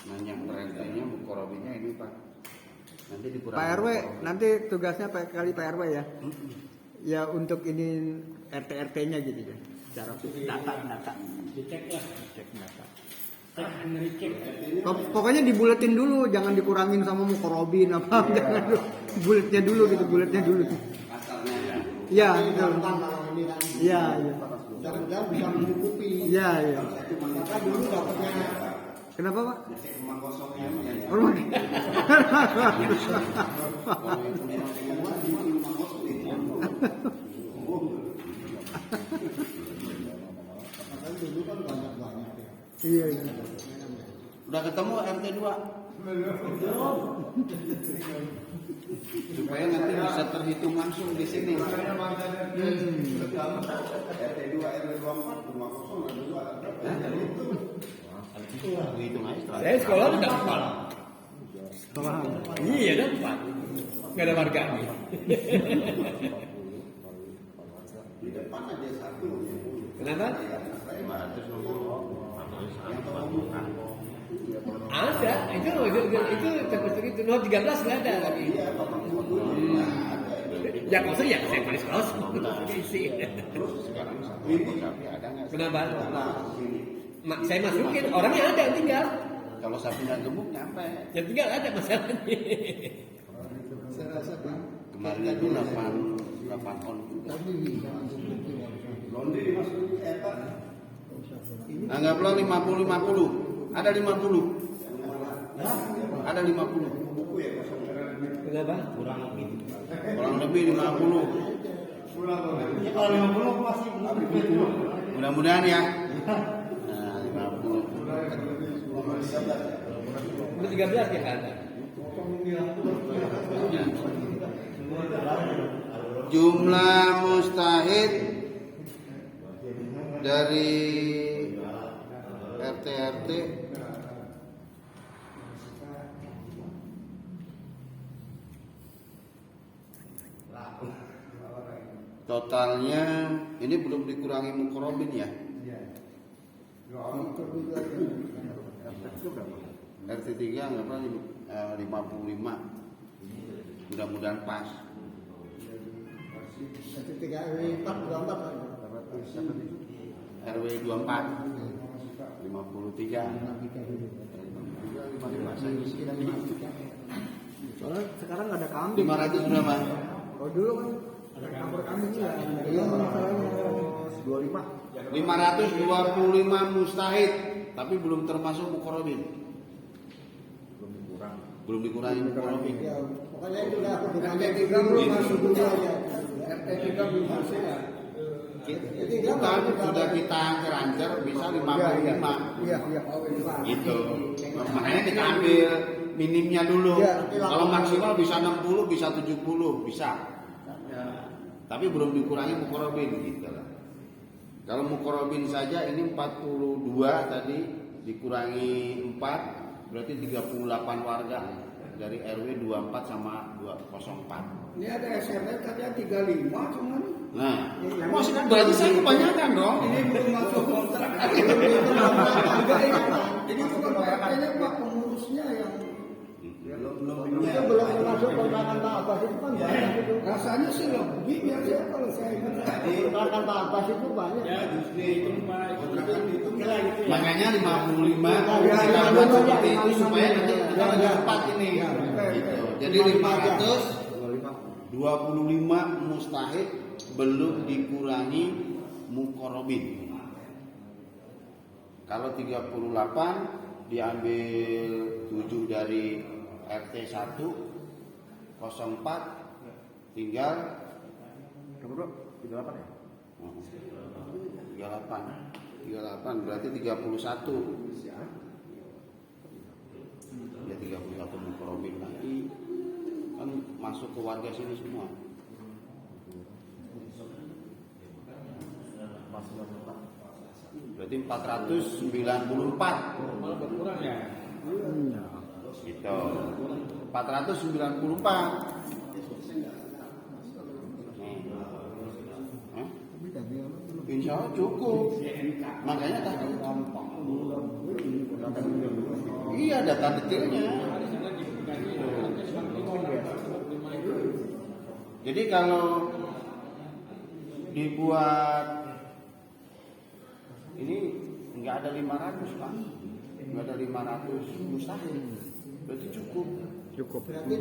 [SPEAKER 2] nanya perhentinya, mukorobinya ini Pak. Nanti dikurangi.
[SPEAKER 1] Pak RW, nanti tugasnya Pak RW ya. Ya untuk ini RT-RT-nya gitu ya. Cara data.
[SPEAKER 3] Dicek lah. Cek data. Cek and recheck.
[SPEAKER 1] Pokoknya dibuletin dulu, jangan dikurangin sama mukorobin apa. Jangan dulu. Buletnya dulu gitu, buletnya dulu.
[SPEAKER 2] Asalnya ya.
[SPEAKER 1] Iya, betul.
[SPEAKER 4] Kalau ini kan
[SPEAKER 1] Iya, iya.
[SPEAKER 4] mudah-mudahan bisa mencukupi.
[SPEAKER 1] Iya, iya.
[SPEAKER 4] Maka dulu dapatnya
[SPEAKER 1] Kenapa, Pak?
[SPEAKER 2] Cek rumah kosongnya ya.
[SPEAKER 1] Rumah.
[SPEAKER 2] Kalau yang punya rumah di rumah kosong itu.
[SPEAKER 4] kan dulu kan banyak ya.
[SPEAKER 1] Iya, iya.
[SPEAKER 2] Udah ketemu RT 2? Supaya nanti bisa terhitung langsung di sini. RT 2, RW 24, rumah kosong ada 2. Hitung aja.
[SPEAKER 8] Saya sekolah udah 4. Iya ada 4. Nggak ada warganya.
[SPEAKER 2] Di depan ada 1.
[SPEAKER 8] Kenapa?
[SPEAKER 2] 500
[SPEAKER 8] Ada, itu seperti itu. 13 nggak ada lagi. Ya kosong ya saya tulis kosong. Isi.
[SPEAKER 2] sekarang 1 tapi ada nggak?
[SPEAKER 8] Kenapa? Saya masukin orangnya ada yang tinggal.
[SPEAKER 2] Kalau sapi nggak gemuk nyampe.
[SPEAKER 8] Yang tinggal ada masalahnya.
[SPEAKER 4] Saya rasa Pak
[SPEAKER 2] Kemarin itu 8 on juga. Anggaplah 50-50. Ada 50. Ada 50.
[SPEAKER 8] Kenapa?
[SPEAKER 2] Kurang lebih 50.
[SPEAKER 4] kalau 50 masih
[SPEAKER 2] Mudah-mudahan ya. Nah, 50.
[SPEAKER 8] Itu 13 ya ada.
[SPEAKER 2] Jumlah mustahid dari RT-RT totalnya ini belum dikurangi mukorobin ya. RT 3 anggaplah 55. Mudah-mudahan pas.
[SPEAKER 4] Jadi 3 RW 4 24
[SPEAKER 2] RW 24 53.
[SPEAKER 1] Soalnya sekarang nggak ada kambing.
[SPEAKER 2] 500 berapa?
[SPEAKER 1] Oh dulu kan ada campur kambing ya. Iya masalahnya
[SPEAKER 2] 525 mustahid, tapi belum termasuk mukorobin. Belum dikurangi mukorobin.
[SPEAKER 4] ya pokoknya itu udah
[SPEAKER 1] RT 3 belum masuk dulu aja. RT 3 belum masuk ya.
[SPEAKER 2] Bukan, sudah kita ancer-ancer bisa 55.
[SPEAKER 1] Iya, iya.
[SPEAKER 2] Gitu. Makanya kita ambil minimnya dulu.
[SPEAKER 1] Iya.
[SPEAKER 2] Kalau maksimal bisa 60, bisa 70, bisa. Tapi belum dikurangi mukorobin gitu lah. Kalau mukorobin saja ini 42 tadi dikurangi 4 berarti 38 warga dari RW 24 sama 204.
[SPEAKER 1] Ini ada SMS katanya 35 cuman.
[SPEAKER 2] Nah, maksudnya berarti saya kebanyakan dong.
[SPEAKER 1] Ini belum masuk kontrak. Ini bukan PRT-nya Pak, pengurusnya yang
[SPEAKER 4] itu belum masuk kontrakan Pak Abbas itu kan banyak itu.
[SPEAKER 1] rasanya sih lebih biasa kalau saya ingat.
[SPEAKER 4] Kontrakan Pak Abbas itu banyak.
[SPEAKER 3] Ya justru itu Pak. Itu kira gitu ya.
[SPEAKER 2] Makanya 55 kita buat seperti itu supaya nanti kita lebih cepat ini. Gitu. Jadi 525 mustahid belum dikurangi mukorobin. Kalau 38 diambil 7 dari RT 1 04 tinggal 38 ya? 38 berarti 31. Ya 31 mukorobin lagi kan masuk ke warga sini semua. Berarti 494.
[SPEAKER 3] Malah berkurang ya.
[SPEAKER 2] Gitu. 494. Insya Allah cukup. Makanya tadi iya data detailnya. Jadi kalau dibuat ini nggak ada 500 Pak, nggak ada 500 mustahil, berarti cukup.
[SPEAKER 4] Berarti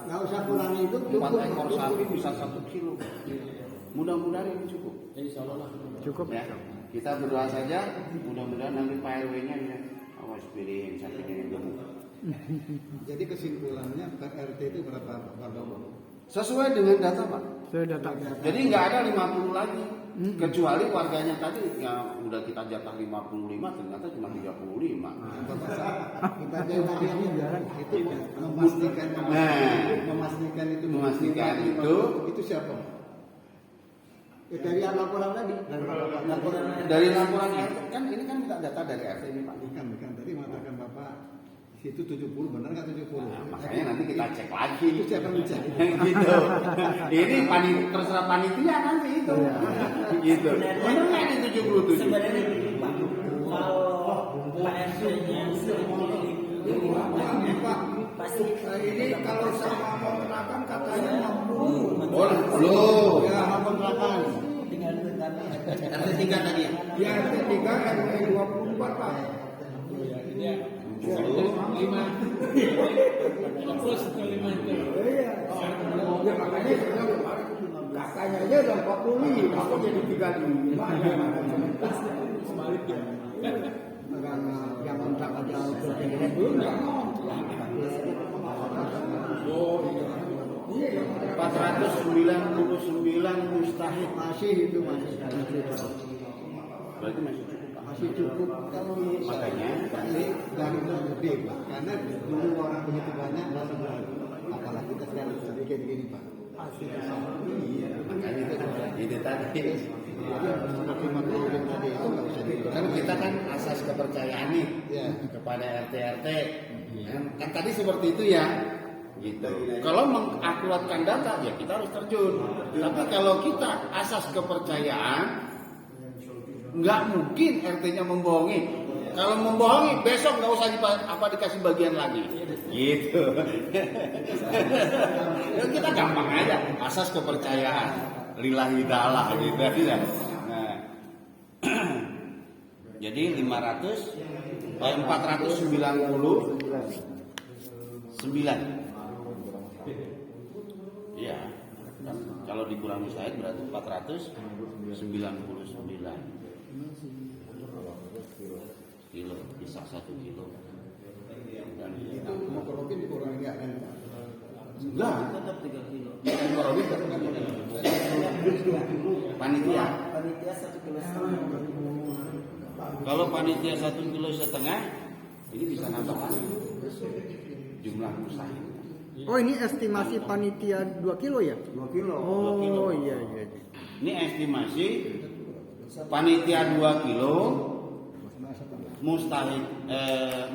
[SPEAKER 4] nggak usah kurangi itu,
[SPEAKER 2] 4 ekor sapi bisa 1 kilo. Mudah-mudahan ini cukup.
[SPEAKER 1] Cukup
[SPEAKER 2] Ya, kita berdoa saja. Mudah-mudahan nanti Pak RW-nya ya, awas pilih sapinya yang gemuk.
[SPEAKER 9] Jadi kesimpulannya per RT itu berapa Pak Dobo?
[SPEAKER 2] Sesuai dengan data Pak.
[SPEAKER 1] saya data.
[SPEAKER 2] Jadi nggak ada 50 lagi. Kecuali warganya tadi yang udah kita jatah 55 ternyata cuma 35.
[SPEAKER 9] Kita tadi itu memastikan itu siapa?
[SPEAKER 4] Ya, dari laporan tadi.
[SPEAKER 2] Dari laporan RT kan ini kan minta data dari RT ini Pak.
[SPEAKER 9] Bukan tadi mengatakan Bapak situ 70 benar nggak 70?
[SPEAKER 2] Nah, makanya nanti kita cek lagi.
[SPEAKER 9] Itu siapa mencari?
[SPEAKER 2] Gitu. Ini terserah panitia nanti itu. Gitu. Benar nggak ini 77?
[SPEAKER 5] Sebenarnya begini Pak, kalau Pak RT-nya pasti
[SPEAKER 4] Ini kalau sama kontrakan katanya 60.
[SPEAKER 2] Oh, belum.
[SPEAKER 4] Ya, sama kontrakan.
[SPEAKER 5] tinggal tetapi
[SPEAKER 2] RT 3 tadi ya?
[SPEAKER 4] Ya, RT 3 kan 24 Pak.
[SPEAKER 3] Terus ke 5 itu.
[SPEAKER 4] Iya. Ya makanya katanya aja udah 40, aku jadi 35.
[SPEAKER 3] Sebaliknya.
[SPEAKER 4] Karena yang kontrakan jauh berbeda belum nggak mau.
[SPEAKER 2] 499 mustahil.
[SPEAKER 4] Masih itu masih.
[SPEAKER 2] Berarti masih cukup Pak.
[SPEAKER 4] Masih cukup kalau
[SPEAKER 2] Makanya
[SPEAKER 9] dari lebih Pak, karena dulu orang begitu banyak nggak semua. Apalagi kita sekarang sedikit gini Pak.
[SPEAKER 2] makanya itu tadi.
[SPEAKER 9] Seperti maklumin tadi itu nggak bisa
[SPEAKER 2] Kan kita kan asas kepercayaan nih
[SPEAKER 9] Ya.
[SPEAKER 2] kepada RT. Kan tadi seperti itu ya. Gitu. Kalau mengakuratkan data ya kita harus terjun. Tapi kalau kita asas kepercayaan nggak mungkin RT-nya membohongi. Kalau membohongi besok nggak usah dikasih bagian lagi. Gitu. Ya, kita gampang aja asas kepercayaan. Lillahi ta'ala gitu ya. Nah. Jadi 499. Iya. Kalau dikurang mustahil berarti 499 kilo, bisa 1 kilo. Dan
[SPEAKER 9] itu mau kerokin dikurangi nggak kan Pak?
[SPEAKER 2] enggak,
[SPEAKER 5] tetap 3 kilo.
[SPEAKER 2] Korobin panitia.
[SPEAKER 5] Panitia 1,5 kilo.
[SPEAKER 2] Kalau panitia 1,5 kilo, ini bisa nambah lagi jumlah mustahil.
[SPEAKER 1] Oh ini estimasi panitia 2 kilo ya?
[SPEAKER 2] 2 kilo.
[SPEAKER 1] Oh iya.
[SPEAKER 2] Ini estimasi panitia 2 kilo, mustahil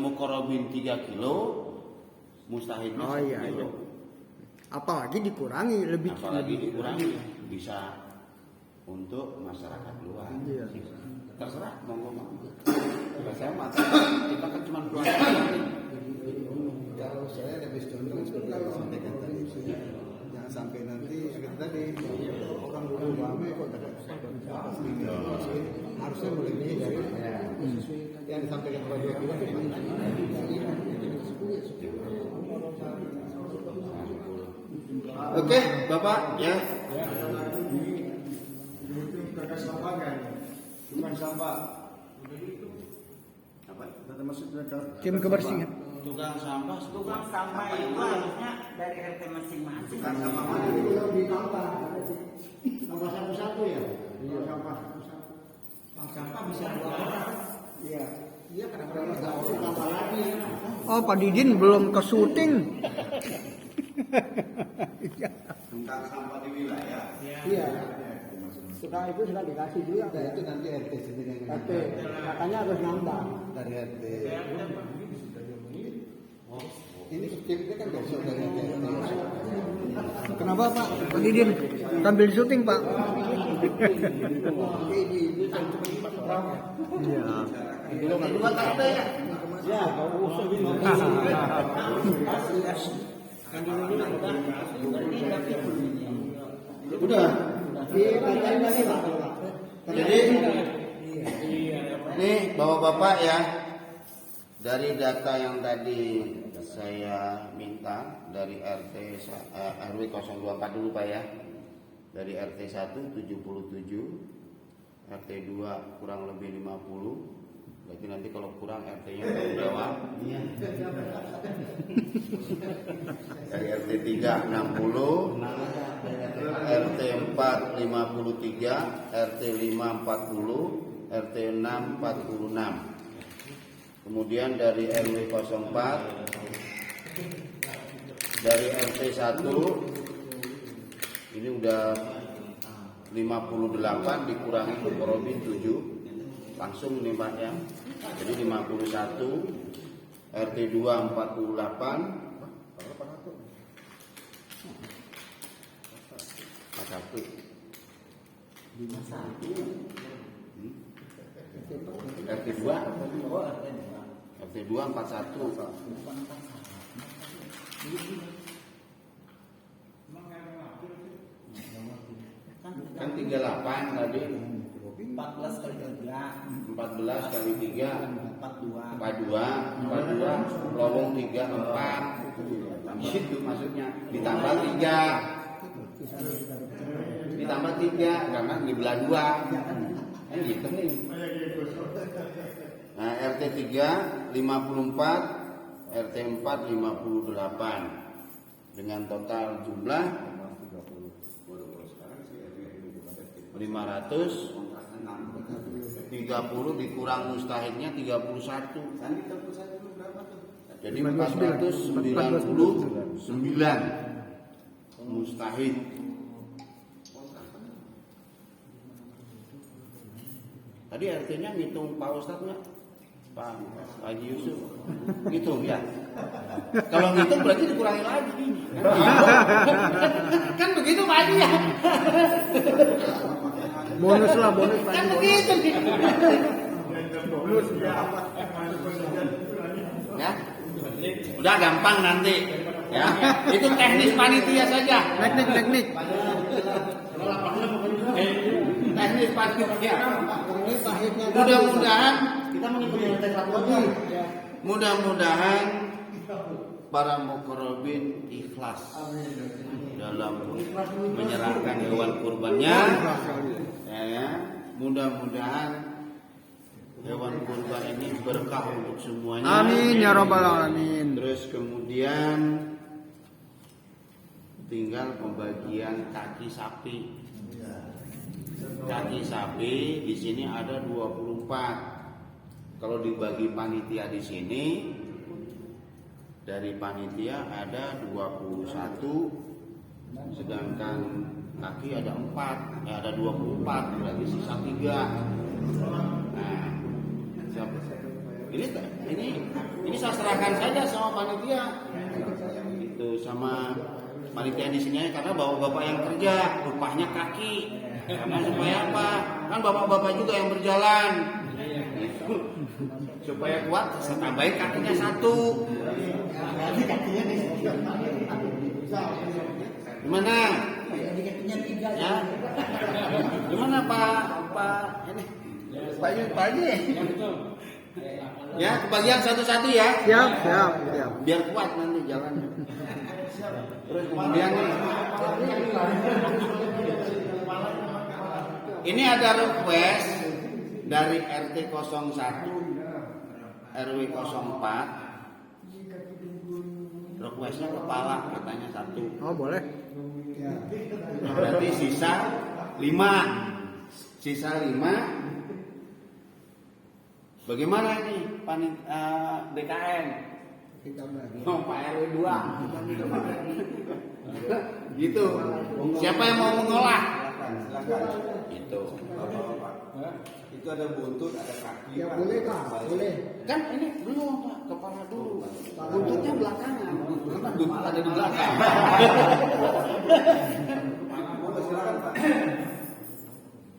[SPEAKER 2] mukorobin 3 kilo, mustahilnya 1
[SPEAKER 1] iya,
[SPEAKER 2] kilo.
[SPEAKER 1] iya. Apalagi dikurangi lebih.
[SPEAKER 2] Apalagi dikurangi bisa untuk masyarakat luar.
[SPEAKER 1] Iya.
[SPEAKER 2] Terserah monggo. Saya mata kita kan cuma keluarga.
[SPEAKER 9] Kalau saya lebih condong seperti yang sampaikan tadi. Jangan sampai nanti seperti tadi orang dulu lama kok harusnya melebihi dari yang disampaikan Pak Jokowi.
[SPEAKER 2] Oke, Bapak ya.
[SPEAKER 7] Bukan sampah.
[SPEAKER 2] Apa?
[SPEAKER 7] Ada maksudnya
[SPEAKER 1] Tim kebersihan.
[SPEAKER 2] Tukang sampah.
[SPEAKER 5] Tukang sampah itu harusnya dari RT masing-masing.
[SPEAKER 7] Bukan sampah mana?
[SPEAKER 4] Itu ditambah. Tambah satu-satu ya?
[SPEAKER 7] Iya. Sampah bisa 2 orang.
[SPEAKER 4] Iya.
[SPEAKER 7] Iya, kadang-kadang
[SPEAKER 4] Kalau nggak mau tambah lagi.
[SPEAKER 1] Oh Pak Didin belum ke syuting.
[SPEAKER 7] tentang sampah di wilayah.
[SPEAKER 4] Iya. Sudah itu sudah dikasih juga.
[SPEAKER 9] Nah, itu nanti RT sendiri yang
[SPEAKER 4] RT katanya harus nambah.
[SPEAKER 9] dari RT.
[SPEAKER 2] Oh,
[SPEAKER 9] Ini subjeknya kan besok dari RT.
[SPEAKER 1] Kenapa Pak? Pak Didin sambil syuting Pak? Iya.
[SPEAKER 7] Udah. Jadi nih bapak-bapak ya, dari data yang tadi saya minta dari RW 024 dulu Pak ya. Dari RT 1 77, RT 2 kurang lebih 50. Berarti nanti kalau kurang RT-nya tanggung jawab. Dari RT 3 60, RT 4 53, RT 5 40, RT 6 46. Kemudian dari RW 04, dari RT 1 ini udah 58 dikurangi Mukorobin 7 langsung nih Pak ya. Jadi 51, RT 2 48, 41, RT 2 41. Kan 38 tadi.
[SPEAKER 5] 14 kali 3
[SPEAKER 7] 14 kali 3
[SPEAKER 5] 42
[SPEAKER 7] 42 lowong 3 4. Itu maksudnya ditambah 3 karena dibelah 2 kan gitu nih. Nah RT 3 54, RT 4 58 dengan total jumlah 530 dikurang mustahidnya 31. Jadi 499 mustahid. Tadi RT-nya ngitung Pak Ustadz nggak? Pak Haji Yusuf ngitung ya? Kalau ngitung berarti dikurangi lagi. Kan begitu Pak Haji ya?
[SPEAKER 1] Bonus lah, bonus Pak.
[SPEAKER 7] Kan begitu nih. Ya, udah gampang nanti. Ya, itu teknis panitia saja.
[SPEAKER 1] Teknik.
[SPEAKER 7] Teknis panitia. Mudah-mudahan
[SPEAKER 4] Kita mengikuti lantai satu lagi.
[SPEAKER 7] mudah-mudahan para mukorobin ikhlas dalam menyerahkan hewan kurbannya. Ya, mudah-mudahan hewan kurban ini berkah untuk semuanya.
[SPEAKER 1] Amin ya rabbal alamin.
[SPEAKER 7] Terus kemudian tinggal pembagian kaki sapi. Kaki sapi di sini ada 24. Kalau dibagi panitia di sini, dari panitia ada 21, sedangkan kaki ada 4, ada 24, berarti sisa 3. Nah, ini saya serahkan saja sama panitia, itu sama panitia di sini karena bapak-bapak yang kerja, upahnya kaki, karena supaya apa? Kan bapak-bapak juga yang berjalan. Supaya kuat, saya tambahin kakinya 1. Gimana? Ya. Gimana Pak ini? Pak Haji. Ya, kebagian satu-satu ya.
[SPEAKER 1] Siap.
[SPEAKER 7] Biar kuat nanti jalannya. Terus kemudian nih. Ini ada request dari RT 01 RW 04. Requestnya kepala katanya 1.
[SPEAKER 1] Oh boleh.
[SPEAKER 7] Berarti sisa 5. Bagaimana ini BKN? Oh, Pak RW 2. Gitu. Siapa yang mau mengolah? Itu. Itu ada buntut, ada kaki.
[SPEAKER 4] Ya boleh Pak, boleh.
[SPEAKER 3] Kan ini belum Pak, kepala dulu.
[SPEAKER 4] Buntutnya belakangan.
[SPEAKER 3] Karena ada di belakang.
[SPEAKER 7] Silakan Pak.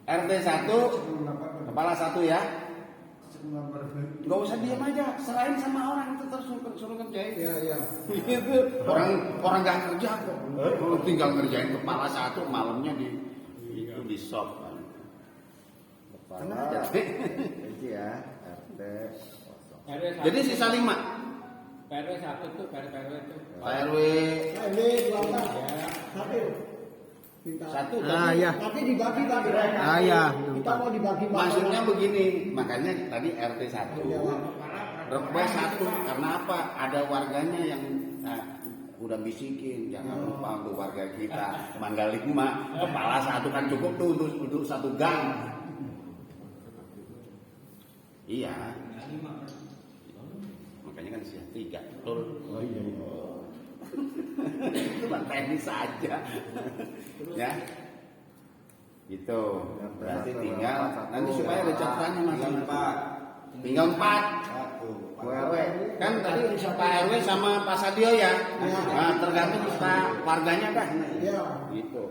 [SPEAKER 2] RT 1, kepala 1 ya. Gak usah diam aja, serahin sama orang itu terus suruh ngerjain.
[SPEAKER 7] Iya.
[SPEAKER 2] Orang nggak kerja kok. Tinggal ngerjain kepala 1, malamnya di shop kan.
[SPEAKER 9] Kepala itu ya RT.
[SPEAKER 2] Jadi sisa 5.
[SPEAKER 3] PRW 1 tuh, PRW itu.
[SPEAKER 2] Pak RW
[SPEAKER 4] Ini 12. Satu. Minta.
[SPEAKER 2] 1
[SPEAKER 8] Ah ya.
[SPEAKER 4] Tapi dibagi-bagi.
[SPEAKER 8] Ah ya.
[SPEAKER 4] Kita mau dibagi-bagi.
[SPEAKER 2] maksudnya begini, makanya tadi RT 1 request 1 karena apa? Ada warganya yang udah bisikin, jangan lupa untuk warga kita Mangga 5, kepala 1 kan cukup tuh untuk 1 gang. Iya. Makanya kan sisa 3, betul. Oh iya. Itu kan teknis saja. Ya. Gitu. Berarti tinggal nanti supaya ada catatannya Mas. Tinggal 4. WRW. Kan tadi Pak RW sama Pak Sadio ya. Nah, tergantung kita warganya dah.
[SPEAKER 4] Iya.
[SPEAKER 2] Gitu.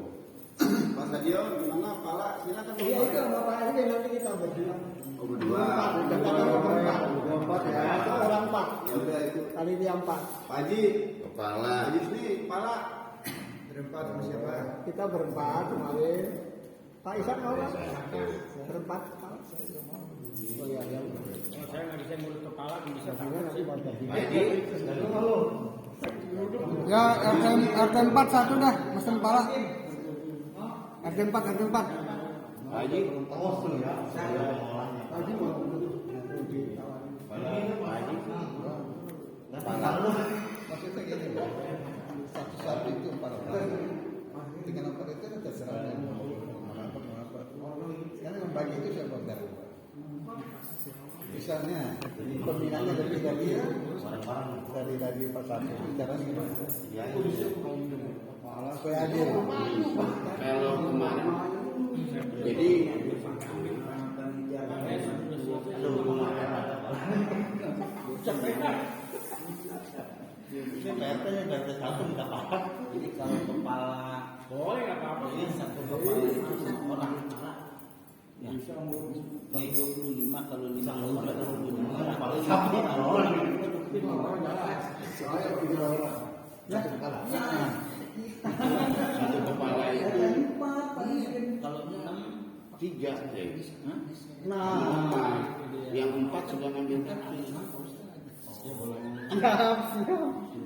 [SPEAKER 7] Mas Sadio, gimana Pala? Silakan.
[SPEAKER 4] Iya itu sama Pak RW nanti kita berdua.
[SPEAKER 7] Oh, berdua.
[SPEAKER 4] Berempat ya. Itu orang 4.
[SPEAKER 7] Ya udah itu.
[SPEAKER 4] Kali dia 4.
[SPEAKER 7] Pak Haji,
[SPEAKER 2] Kepala.
[SPEAKER 7] Haji sini, Pala. Berempat sama siapa?
[SPEAKER 4] Kita berempat kemarin. Pak Isak mau Pak? Berempat. Oh iya ya.
[SPEAKER 3] Saya nggak bisa ngurus kepala, nggak bisa
[SPEAKER 4] Nanti buat bagi.
[SPEAKER 1] Ya RT 4 1 dah, mesen pala. RT 4 RT 4.
[SPEAKER 2] Haji.
[SPEAKER 4] Tadi mau
[SPEAKER 9] Maksudnya gini loh, satu-satu itu 4 orang. Dengan 4 itu kan terserah mau apa. Sekarang yang bagi itu siapa dari? Misalnya peminatnya lebih dari Pak Satu, caranya gimana? Malah supaya adil.
[SPEAKER 2] Kalau kemarin jadi
[SPEAKER 5] Ini PRT nya dari 1 tidak apa-apa. Jadi kalau kepala
[SPEAKER 3] boleh nggak apa-apa.
[SPEAKER 5] ini 1 kepala itu 1 orang. Ya. Baik 25 kalau 5 orang ada 25 paling 1 orang.
[SPEAKER 9] Soalnya 3 orang. Satu kepala.
[SPEAKER 2] satu kepala itu
[SPEAKER 5] Kalau 6
[SPEAKER 2] 3 deh.
[SPEAKER 4] Nah,
[SPEAKER 2] Yang 4 sudah ngambil kaki.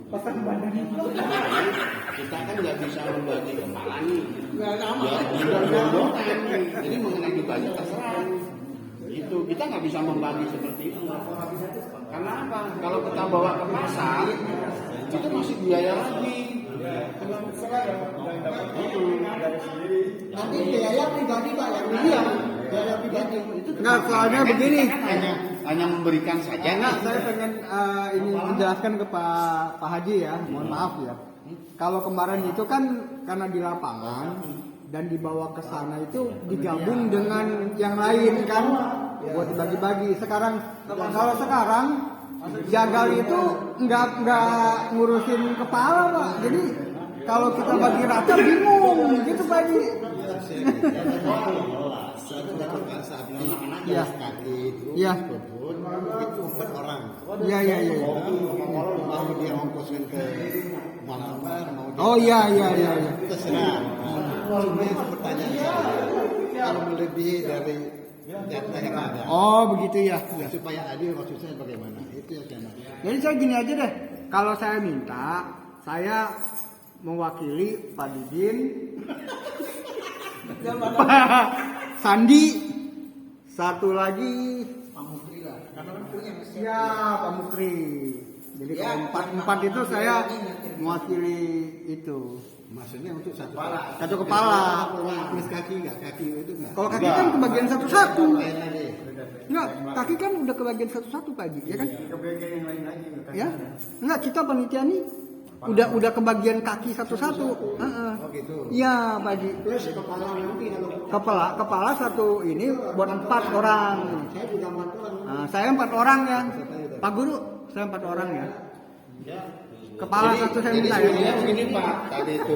[SPEAKER 4] pasang badan itu.
[SPEAKER 2] Kita kan nggak bisa membagi kepala nih.
[SPEAKER 4] Nggak sama.
[SPEAKER 2] Ya, jodoh-jodohan nih. Jadi mengenai dibagi terserah. Itu kita nggak bisa membagi seperti itu. Karena apa? Kalau kita bawa ke pasar, itu masih biaya lagi.
[SPEAKER 4] Nanti biaya pribadi Pak yang iya. Biaya pribadi itu.
[SPEAKER 1] Enggak, soalnya begini.
[SPEAKER 2] Kita kan hanya memberikan saja.
[SPEAKER 1] Enggak, saya pengen ini menjelaskan ke Pak Haji ya. Mohon maaf ya. Kalau kemarin itu kan karena di lapangan dan dibawa ke sana itu digabung dengan yang lain kan buat dibagi-bagi. Sekarang kalau sekarang jagal itu nggak ngurusin kepala Pak. Jadi kalau kita bagi rata bingung gitu Pak Haji.
[SPEAKER 9] Satu dapat bahasa
[SPEAKER 1] Iya.
[SPEAKER 9] kaki itu
[SPEAKER 1] Iya.
[SPEAKER 9] berbun itu 4 orang.
[SPEAKER 1] Iya.
[SPEAKER 9] Mau dia ongkoskan ke Malabar, mau dia
[SPEAKER 1] Oh iya.
[SPEAKER 9] terserah. Cuma itu pertanyaan saya, kalau melebihi dari data yang ada,
[SPEAKER 1] Oh begitu ya.
[SPEAKER 9] supaya adil maksudnya bagaimana? Itu yang saya mau.
[SPEAKER 1] Jadi saya gini aja deh, kalau saya minta, saya mewakili Pak Didin, Pak Sandi, satu lagi
[SPEAKER 6] Pak Mukri lah. Karena kan punya mesin.
[SPEAKER 1] ya Pak Mukri. Jadi kalau empat itu saya mewakili itu.
[SPEAKER 9] Maksudnya untuk satu
[SPEAKER 1] Satu kepala.
[SPEAKER 9] Plus kaki nggak? Kaki itu nggak?
[SPEAKER 1] Kalau kaki kan kebagian satu-satu.
[SPEAKER 9] Lain lagi.
[SPEAKER 1] Enggak, kaki kan udah kebagian satu-satu Pak Haji, ya kan?
[SPEAKER 7] Kebagian yang lain lagi.
[SPEAKER 1] Ya? Enggak, kita panitia nih udah kebagian kaki satu-satu. Heeh.
[SPEAKER 9] Oh gitu.
[SPEAKER 1] Iya, Pak Haji.
[SPEAKER 4] Plus kepala nanti kalau
[SPEAKER 1] Kepala satu ini buat 4 orang.
[SPEAKER 4] saya juga 4 orang.
[SPEAKER 1] Nah, saya 4 orang ya. Pak Guru, saya 4 orang ya. Kepala satu saya
[SPEAKER 2] Jadi
[SPEAKER 1] minta ya.
[SPEAKER 2] sebenarnya begini Pak, tadi itu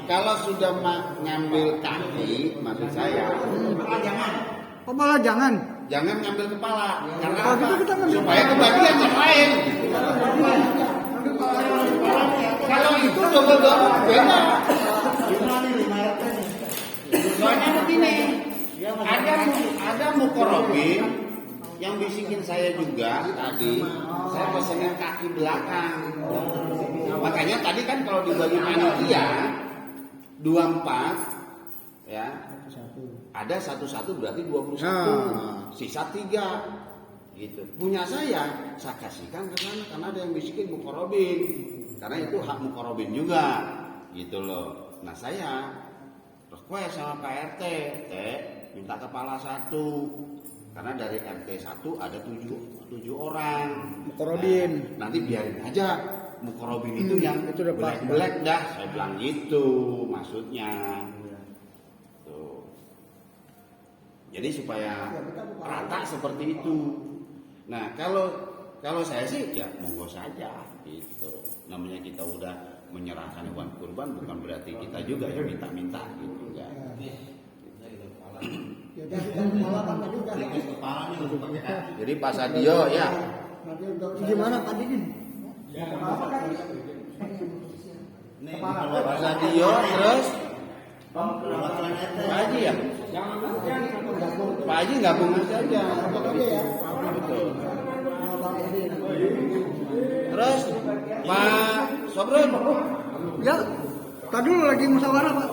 [SPEAKER 2] kalau sudah ngambil kaki, maksud saya,
[SPEAKER 1] Kepala jangan.
[SPEAKER 2] jangan ngambil kepala. Karena
[SPEAKER 1] Kalau
[SPEAKER 2] apa?
[SPEAKER 1] gitu kita ngambil
[SPEAKER 2] Supaya kebagian yang lain. Kalau itu double beda. Soalnya begini, ada mukorobin yang bisikin saya juga tadi. Saya pesenin kaki belakang. Makanya tadi kan kalau dibagi panitia 24 ya. Ada 1 berarti 21. Sisa 3 gitu. Punya saya kasihkan ke sana karena ada yang bisikin mukorobin. Karena itu hak mukorobin juga gitu loh. Nah saya request sama Pak RT, minta kepala 1. Karena dari RT 1 ada 7 orang
[SPEAKER 1] Mukorobin.
[SPEAKER 2] Nanti biarin aja mukorobin itu yang
[SPEAKER 1] itu udah pas,
[SPEAKER 2] black dah. Saya bilang gitu maksudnya tuh. Jadi supaya rata seperti itu. Nah kalau saya sih ya monggo saja gitu. Namanya kita udah menyerahkan hewan kurban bukan berarti kita juga yang minta-minta gitu ya. Jadi Pak Sadio ya.
[SPEAKER 1] Gimana Pak Didin?
[SPEAKER 2] Pak Sadio terus Pak Haji ya. Pak Haji gabung saja. Betul. Terus Pak Sobron.
[SPEAKER 1] Ya, tadi dulu lagi musyawarah Pak.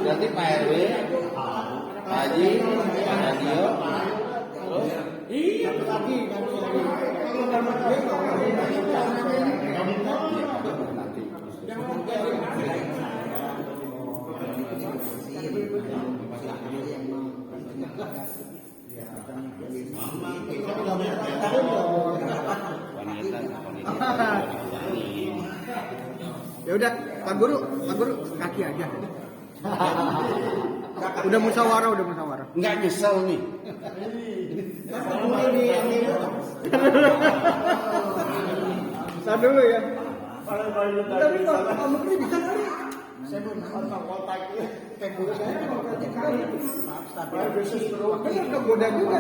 [SPEAKER 2] Berarti Pak RW, Pak Haji, Pak Sadio, terus
[SPEAKER 1] Ya udah, Pak Guru kaki aja. Udah musyawarah.
[SPEAKER 2] nggak nyesel nih.
[SPEAKER 1] Tahan dulu ya. Tapi Pak Menteri bisa kali.
[SPEAKER 4] Saya belum kontak kayak guru saya
[SPEAKER 1] Kan kegoda juga.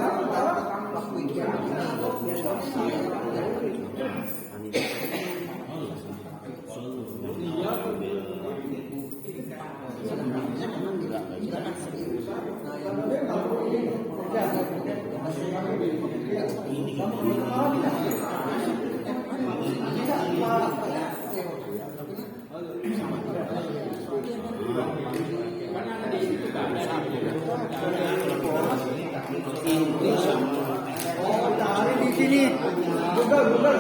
[SPEAKER 1] Di sini. Google.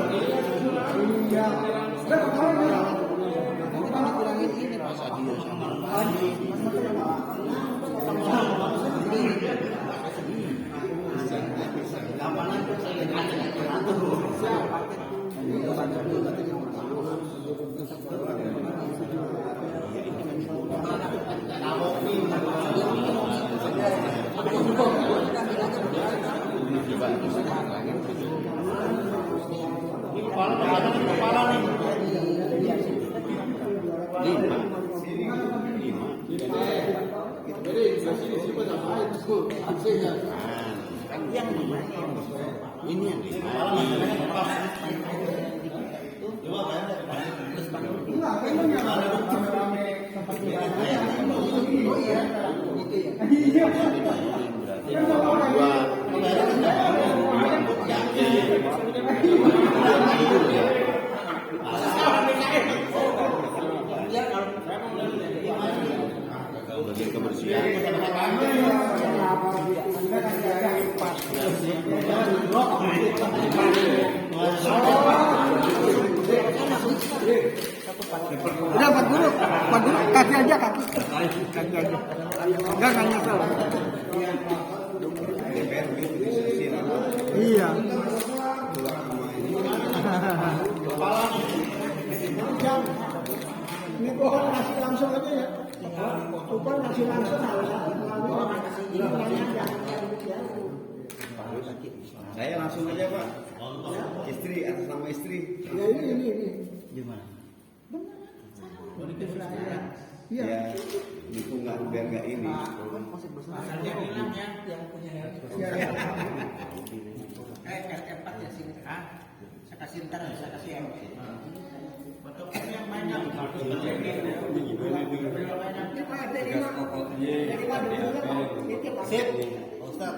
[SPEAKER 1] Iya.
[SPEAKER 2] Ini yang bagian kebersihan.
[SPEAKER 1] Udah Pak Guru kaki aja. Enggak nyesel. Iya.
[SPEAKER 4] Oh, kasih langsung aja ya. Kupon kasih langsung harus melalui emailnya aja.
[SPEAKER 7] Saya langsung aja Pak. Istri atas nama istri.
[SPEAKER 4] Ya ini.
[SPEAKER 5] Gimana?
[SPEAKER 4] Iya.
[SPEAKER 7] Ya, itu nggak biar nggak ini.
[SPEAKER 6] Asalnya bilang ya yang punya helm.
[SPEAKER 4] Iya.
[SPEAKER 6] RT4 ya sini. Saya kasih ntar, saya kasih yang fotokopi yang banyak.
[SPEAKER 7] Sip, Ustaz.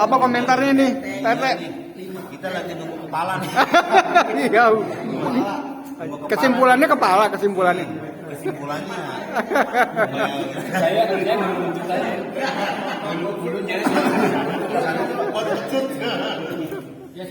[SPEAKER 1] Apa komentarnya nih, Tete?
[SPEAKER 7] Kita lagi nunggu kepala nih.
[SPEAKER 1] Iya. Kesimpulannya kepala, kesimpulannya.
[SPEAKER 7] Kesimpulannya.
[SPEAKER 8] Saya menunjuk saya. Bulunya.
[SPEAKER 7] Waduh,
[SPEAKER 3] Ya,